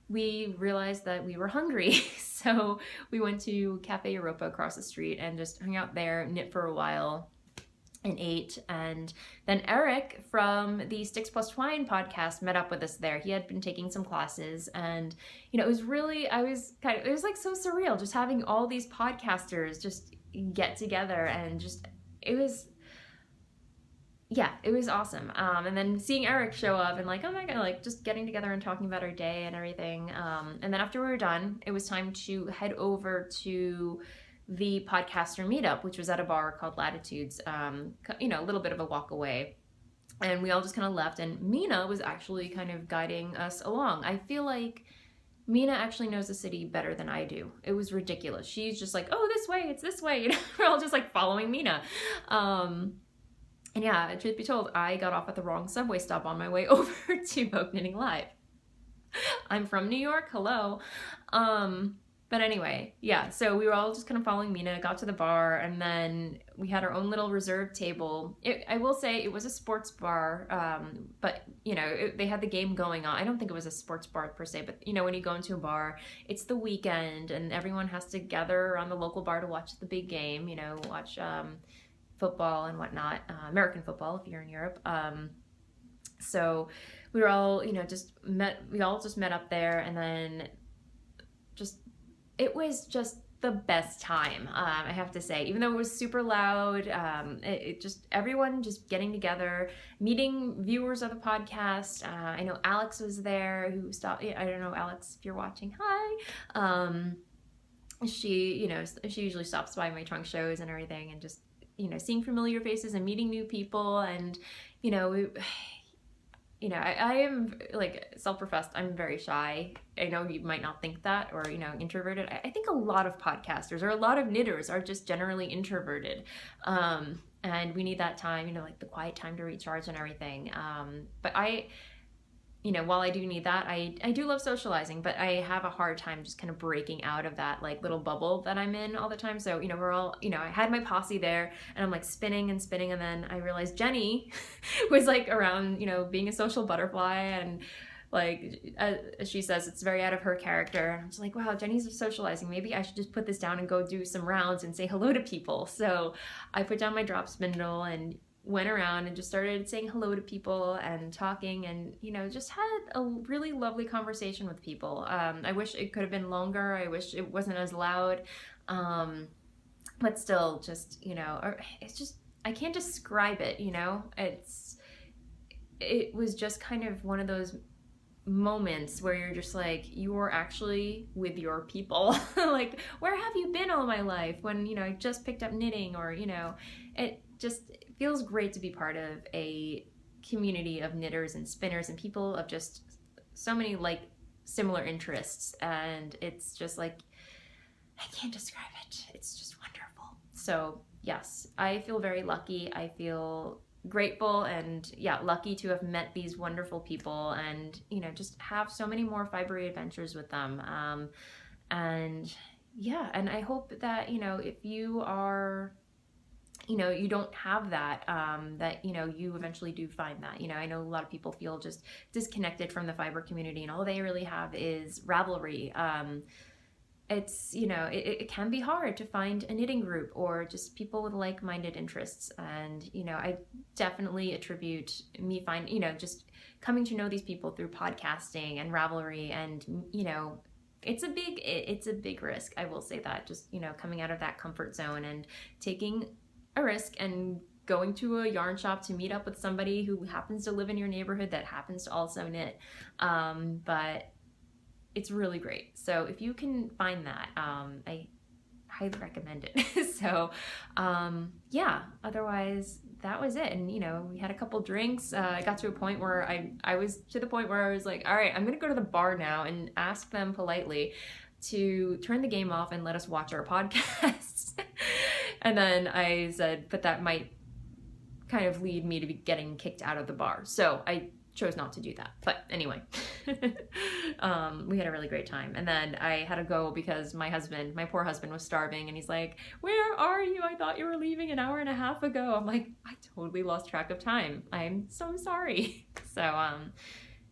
we realized that we were hungry. So we went to Cafe Europa across the street and just hung out there, knit for a while, and ate. And then Eric from the Sticks Plus Twine podcast met up with us there. He had been taking some classes, and you know, it was really, it was like so surreal just having all these podcasters just get together, and just, it was awesome. And then seeing Eric show up and like, oh my god, like just getting together and talking about our day and everything. And then after we were done, it was time to head over to the podcaster meetup, which was at a bar called Latitudes, you know, a little bit of a walk away. And we all just kind of left, and Mina was actually kind of guiding us along. I feel like Mina actually knows the city better than I do. It was ridiculous. She's just like, oh, this way, it's this way. You know, we're all just like following Mina. And yeah, truth be told, I got off at the wrong subway stop on my way over to Vogue Knitting Live. I'm from New York, hello. But anyway, yeah, so we were all just kind of following Mina, got to the bar, and then we had our own little reserved table. I will say it was a sports bar, but, you know, they had the game going on. I don't think it was a sports bar per se, but, you know, when you go into a bar, it's the weekend, and everyone has to gather around the local bar to watch the big game, you know, watch football and whatnot, American football if you're in Europe. So we were all, you know, we all just met up there, and then it was just the best time, I have to say. Even though it was super loud, everyone just getting together, meeting viewers of the podcast. I know Alex was there who stopped. I don't know, Alex, if you're watching, hi. She usually stops by my trunk shows and everything, and just, you know, seeing familiar faces and meeting new people. And, you know, I am, like, self-professed, I'm very shy. I know you might not think that, or, you know, introverted. I think a lot of podcasters or a lot of knitters are just generally introverted. And we need that time, you know, like the quiet time to recharge and everything. But you know, while I do need that, I do love socializing, but I have a hard time just kind of breaking out of that, like, little bubble that I'm in all the time. So, you know, we're all, you know, I had my posse there, and I'm like spinning and spinning, and then I realized Jenny was like around, you know, being a social butterfly, and like, as she says, it's very out of her character. And I'm just like, wow, Jenny's socializing. Maybe I should just put this down and go do some rounds and say hello to people. So I put down my drop spindle and went around and just started saying hello to people and talking, and, you know, just had a really lovely conversation with people. I wish it could have been longer. I wish it wasn't as loud. But still, just, you know, it's just, I can't describe it, you know. It was just kind of one of those moments where you're just like, you're actually with your people. Like, where have you been all my life, when, you know, I just picked up knitting, or, you know, it just feels great to be part of a community of knitters and spinners and people of just so many, like, similar interests. And it's just like, I can't describe it. It's just wonderful. So yes, I feel very lucky. I feel grateful and, yeah, lucky to have met these wonderful people, and, you know, just have so many more fibery adventures with them. And yeah, and I hope that, you know, if you are, you know, you don't have that, that, you know, you eventually do find that. You know, I know a lot of people feel just disconnected from the fiber community, and all they really have is Ravelry. It's, you know, it can be hard to find a knitting group or just people with like-minded interests. And, you know, I definitely attribute me you know, just coming to know these people through podcasting and Ravelry. And, you know, it's a big risk, I will say that, just, you know, coming out of that comfort zone and taking a risk and going to a yarn shop to meet up with somebody who happens to live in your neighborhood that happens to also knit. But it's really great. So if you can find that, I highly recommend it. So yeah, otherwise that was it. And, you know, we had a couple drinks. I got to a point where I was to the point where I was like, all right, I'm gonna go to the bar now and ask them politely to turn the game off and let us watch our podcasts. And then I said, but that might kind of lead me to be getting kicked out of the bar. So I chose not to do that. But anyway, we had a really great time. And then I had to go because my poor husband was starving, and he's like, where are you? I thought you were leaving an hour and a half ago. I'm like, I totally lost track of time. I'm so sorry. So,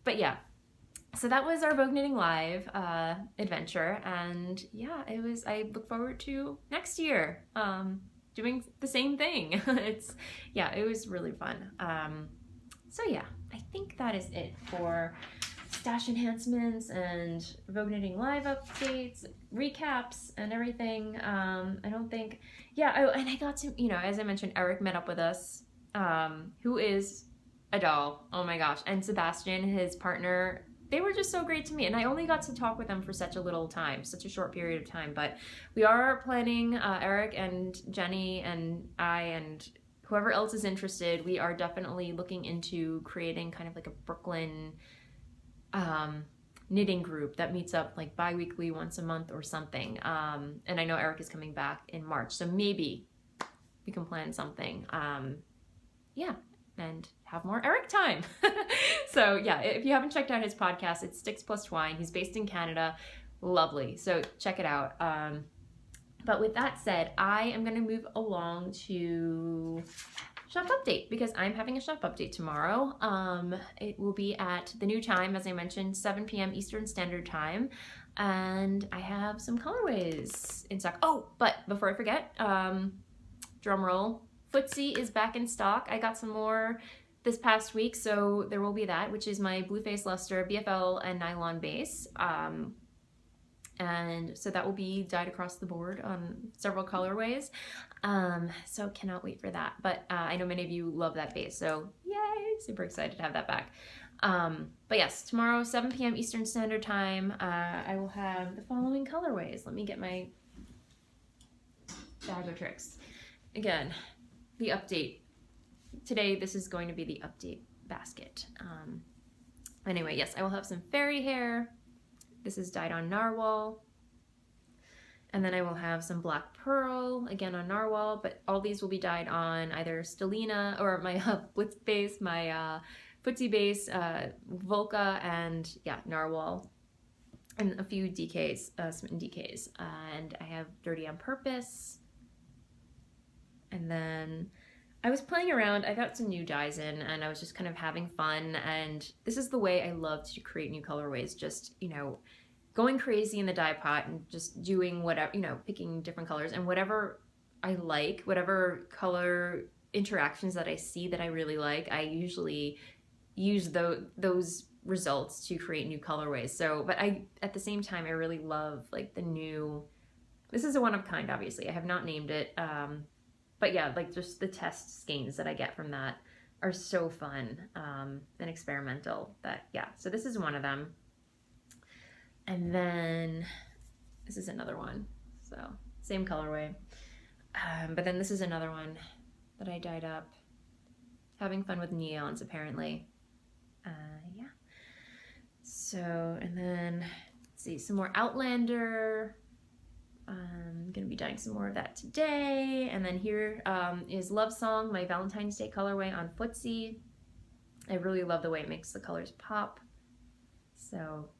but yeah. So that was our Vogue Knitting Live adventure, and yeah, I look forward to next year doing the same thing. It was really fun. So yeah, I think that is it for stash enhancements and Vogue Knitting Live updates, recaps, and everything. I don't think, and I got to, you know, as I mentioned, Eric met up with us, who is a doll. Oh my gosh. And Sebastian, his partner, they were just so great to me. And I only got to talk with them for such a little time, such a short period of time. But we are planning, Eric and Jenny and I and whoever else is interested, we are definitely looking into creating kind of like a Brooklyn knitting group that meets up like bi-weekly, once a month or something. And I know Eric is coming back in March, so maybe we can plan something. yeah, and have more Eric time. So yeah, if you haven't checked out his podcast, it's Sticks Plus Twine. He's based in Canada. Lovely. So check it out. But with that said, I am going to move along to shop update because I'm having a shop update tomorrow. It will be at the new time, as I mentioned, 7 p.m. Eastern Standard Time. And I have some colorways in stock. Oh, but before I forget, drum roll, Footsie is back in stock. I got some more this past week, so there will be that, which is my Blueface Luster BFL and nylon base. And so that will be dyed across the board on several colorways. So cannot wait for that. But I know many of you love that base, so yay, super excited to have that back. But yes, tomorrow, 7 p.m. Eastern Standard Time, I will have the following colorways. Let me get my bag of tricks. Again, the update. Today, this is going to be the update basket. Anyway, yes, I will have some fairy hair. This is dyed on narwhal. And then I will have some black pearl, again on narwhal, but all these will be dyed on either Stellina or my Blitz base, my Footsie base, Volca, and yeah, narwhal. And a few DKs, smitten DKs. And I have Dirty on Purpose. And then I was playing around, I got some new dyes in, and I was just kind of having fun, and this is the way I love to create new colorways, just, you know, going crazy in the dye pot and just doing whatever, you know, picking different colors, and whatever I like, whatever color interactions that I see that I really like, I usually use those results to create new colorways. So, but at the same time, I really love like the new, this is a one of a kind, obviously, I have not named it, but yeah, like just the test skeins that I get from that are so fun and experimental. That, yeah, so this is one of them. And then this is another one. So same colorway. But then this is another one that I dyed up. Having fun with neons, apparently. Yeah. So, and then, let's see, some more Outlander. I'm going to be dyeing some more of that today. And then here is Love Song, my Valentine's Day colorway on Footsie. I really love the way it makes the colors pop. So,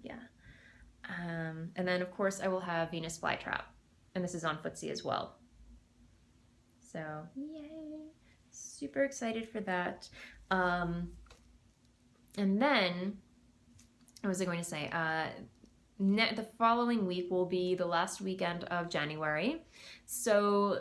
yeah. And then, of course, I will have Venus Flytrap. And this is on Footsie as well. So, yay. Super excited for that. And then, what was I going to say? The following week will be the last weekend of January, so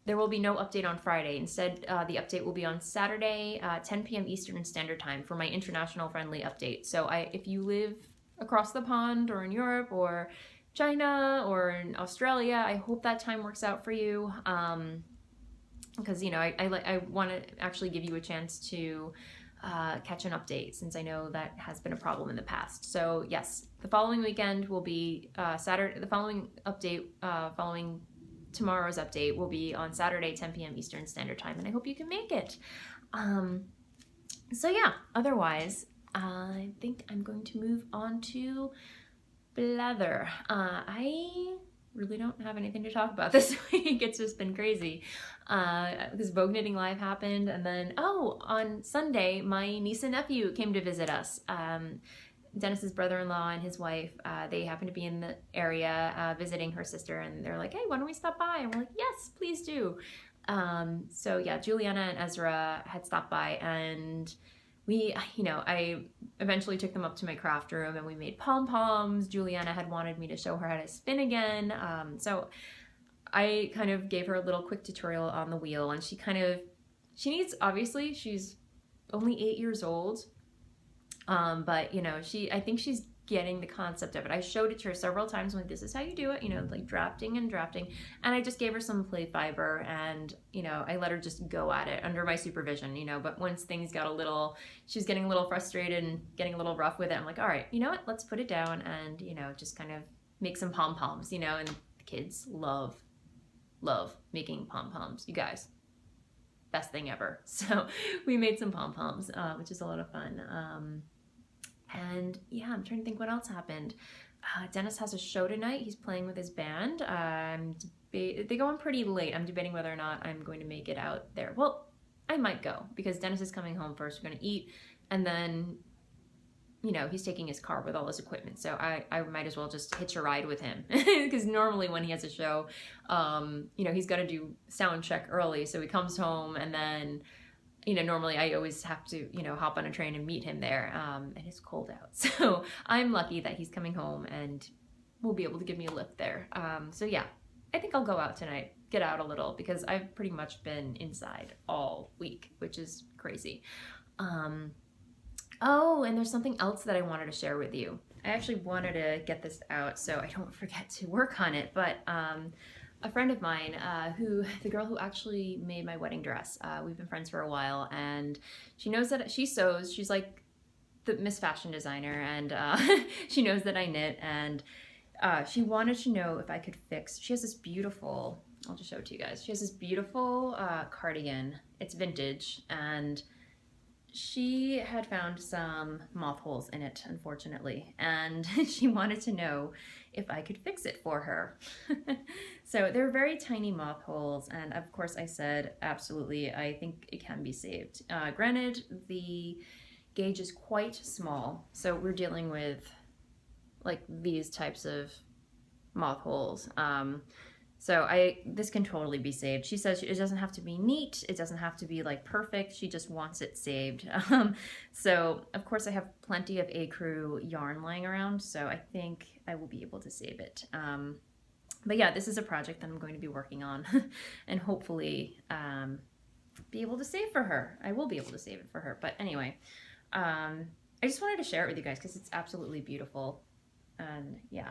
there will be no update on Friday. Instead, the update will be on Saturday, 10 p.m. Eastern Standard Time for my international friendly update. So if you live across the pond or in Europe or China or in Australia, I hope that time works out for you, because, you know, I want to actually give you a chance to catch an update, since I know that has been a problem in the past. So yes, the following weekend will be Saturday. The following update, following tomorrow's update, will be on Saturday, 10 p.m. Eastern Standard Time, and I hope you can make it. So yeah, otherwise, I think I'm going to move on to Blether. I really don't have anything to talk about this week. It's just been crazy. Because Vogue Knitting Live happened, and then, oh, on Sunday, my niece and nephew came to visit us. Dennis's brother-in-law and his wife, they happened to be in the area visiting her sister, and they're like, hey, why don't we stop by? And we're like, yes, please do. So yeah, Juliana and Ezra had stopped by, and we, you know, I eventually took them up to my craft room and we made pom-poms. Juliana had wanted me to show her how to spin again. So I kind of gave her a little quick tutorial on the wheel, and she needs, obviously, she's only 8 years old. But, you know, I think she's getting the concept of it. I showed it to her several times. I'm like, this is how you do it, you know, like drafting. And I just gave her some play fiber, and, you know, I let her just go at it under my supervision, you know, but once things got she was getting a little frustrated and getting a little rough with it, I'm like, all right, you know what, let's put it down and, you know, just kind of make some pom-poms, you know, and the kids love making pom-poms, you guys. Best thing ever. So we made some pom-poms, which is a lot of fun. And yeah, I'm trying to think what else happened. Dennis has a show tonight. He's playing with his band. They go on pretty late. I'm debating whether or not I'm going to make it out there. Well, I might go because Dennis is coming home first. We're going to eat, and then, you know, he's taking his car with all his equipment. So I might as well just hitch a ride with him because normally when he has a show, you know, he's got to do sound check early. So he comes home and then, you know, normally I always have to, you know, hop on a train and meet him there. And it's cold out. So I'm lucky that he's coming home and will be able to give me a lift there. So yeah, I think I'll go out tonight, get out a little because I've pretty much been inside all week, which is crazy. Oh, and there's something else that I wanted to share with you. I actually wanted to get this out so I don't forget to work on it, but a friend of mine, the girl who actually made my wedding dress, we've been friends for a while, and she knows that she sews. She's like the Miss Fashion Designer, and she knows that I knit, and she wanted to know if I could fix, she has this beautiful, I'll just show it to you guys. She has this beautiful cardigan. It's vintage, and she had found some moth holes in it, unfortunately, and she wanted to know if I could fix it for her. So they're very tiny moth holes, and of course I said, absolutely, I think it can be saved. Granted, the gauge is quite small, so we're dealing with like these types of moth holes. So this can totally be saved. She says it doesn't have to be neat. It doesn't have to be like perfect. She just wants it saved. So of course I have plenty of ecru yarn lying around. So I think I will be able to save it. But yeah, this is a project that I'm going to be working on and hopefully be able to save for her. I will be able to save it for her. But anyway, I just wanted to share it with you guys because it's absolutely beautiful. And yeah.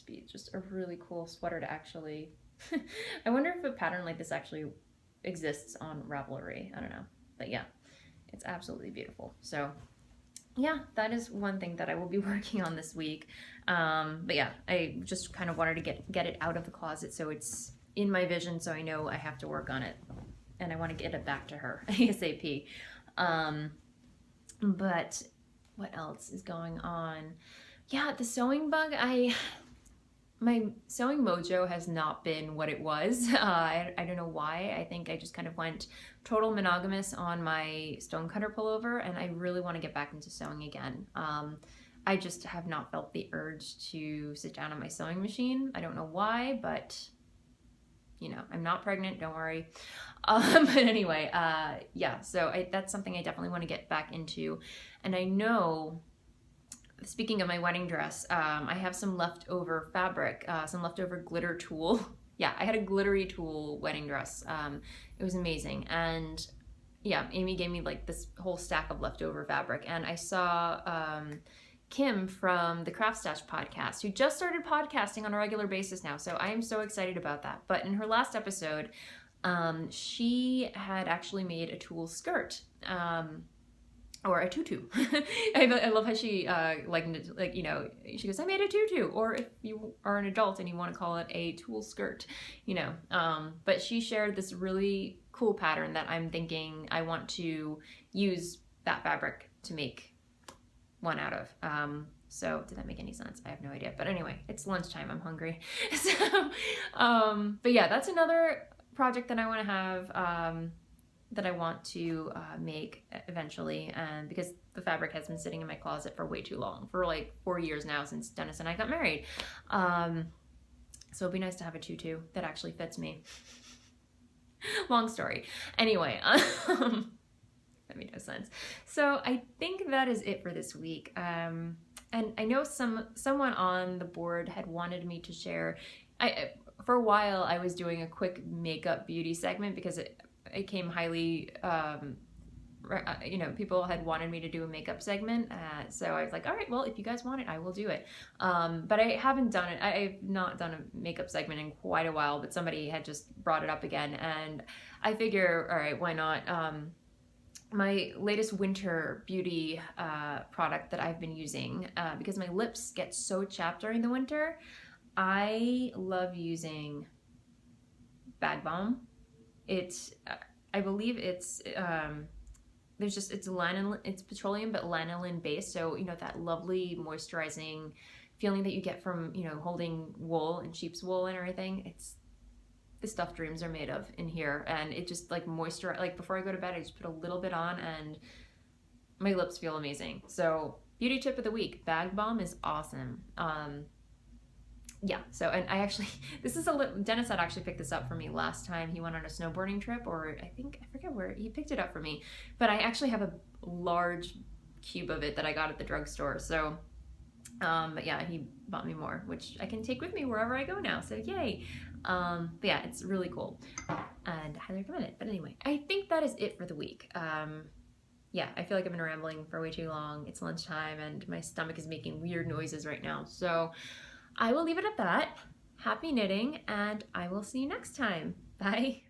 Be just a really cool sweater to actually I wonder if a pattern like this actually exists on Ravelry. I don't know, but yeah, it's absolutely beautiful. So yeah, that is one thing that I will be working on this week. But yeah, I just kind of wanted to get it out of the closet so it's in my vision, so I know I have to work on it and I want to get it back to her ASAP. But what else is going on? Yeah, the sewing bug, my sewing mojo has not been what it was. I don't know why. I think I just kind of went total monogamous on my stonecutter pullover, and I really want to get back into sewing again. I just have not felt the urge to sit down on my sewing machine. I don't know why, but you know, I'm not pregnant, don't worry. But anyway, yeah, so that's something I definitely want to get back into. And I know, speaking of my wedding dress, I have some leftover fabric, some leftover glitter tulle. Yeah, I had a glittery tulle wedding dress. It was amazing. And yeah, Amy gave me like this whole stack of leftover fabric. And I saw Kim from the Craft Stash podcast, who just started podcasting on a regular basis now. So I am so excited about that. But in her last episode, she had actually made a tulle skirt. Or a tutu. I love how she like, you know, she goes, I made a tutu. Or if you are an adult and you want to call it a tulle skirt, you know. But she shared this really cool pattern that I'm thinking I want to use that fabric to make one out of. So did that make any sense? I have no idea. But anyway, it's lunchtime. I'm hungry. So, but yeah, that's another project that I want to have. That I want to make eventually, and because the fabric has been sitting in my closet for way too long, for like 4 years now since Dennis and I got married. So it'd be nice to have a tutu that actually fits me. Long story. Anyway, that made no sense. So I think that is it for this week. And I know someone on the board had wanted me to share. For a while I was doing a quick makeup beauty segment because it came highly, you know, people had wanted me to do a makeup segment. So I was like, all right, well, if you guys want it, I will do it. But I haven't done it. I've not done a makeup segment in quite a while, but somebody had just brought it up again. And I figure, all right, why not? My latest winter beauty product that I've been using, because my lips get so chapped during the winter, I love using Bag Balm. It's, I believe it's, it's lanolin, it's petroleum, but lanolin based. So, you know, that lovely moisturizing feeling that you get from, you know, holding wool and sheep's wool and everything. the stuff dreams are made of in here, and it just like moisturize, like before I go to bed I just put a little bit on and my lips feel amazing. So beauty tip of the week, bag balm is awesome. Yeah, so, and I actually, this is Dennis had actually picked this up for me last time he went on a snowboarding trip, or I forget where he picked it up for me, but I actually have a large cube of it that I got at the drugstore. So but yeah, he bought me more, which I can take with me wherever I go now, so yay. But yeah, it's really cool and I highly recommend it. But anyway, I think that is it for the week. Yeah, I feel like I've been rambling for way too long. It's lunchtime and my stomach is making weird noises right now, so I will leave it at that. Happy knitting, and I will see you next time. Bye.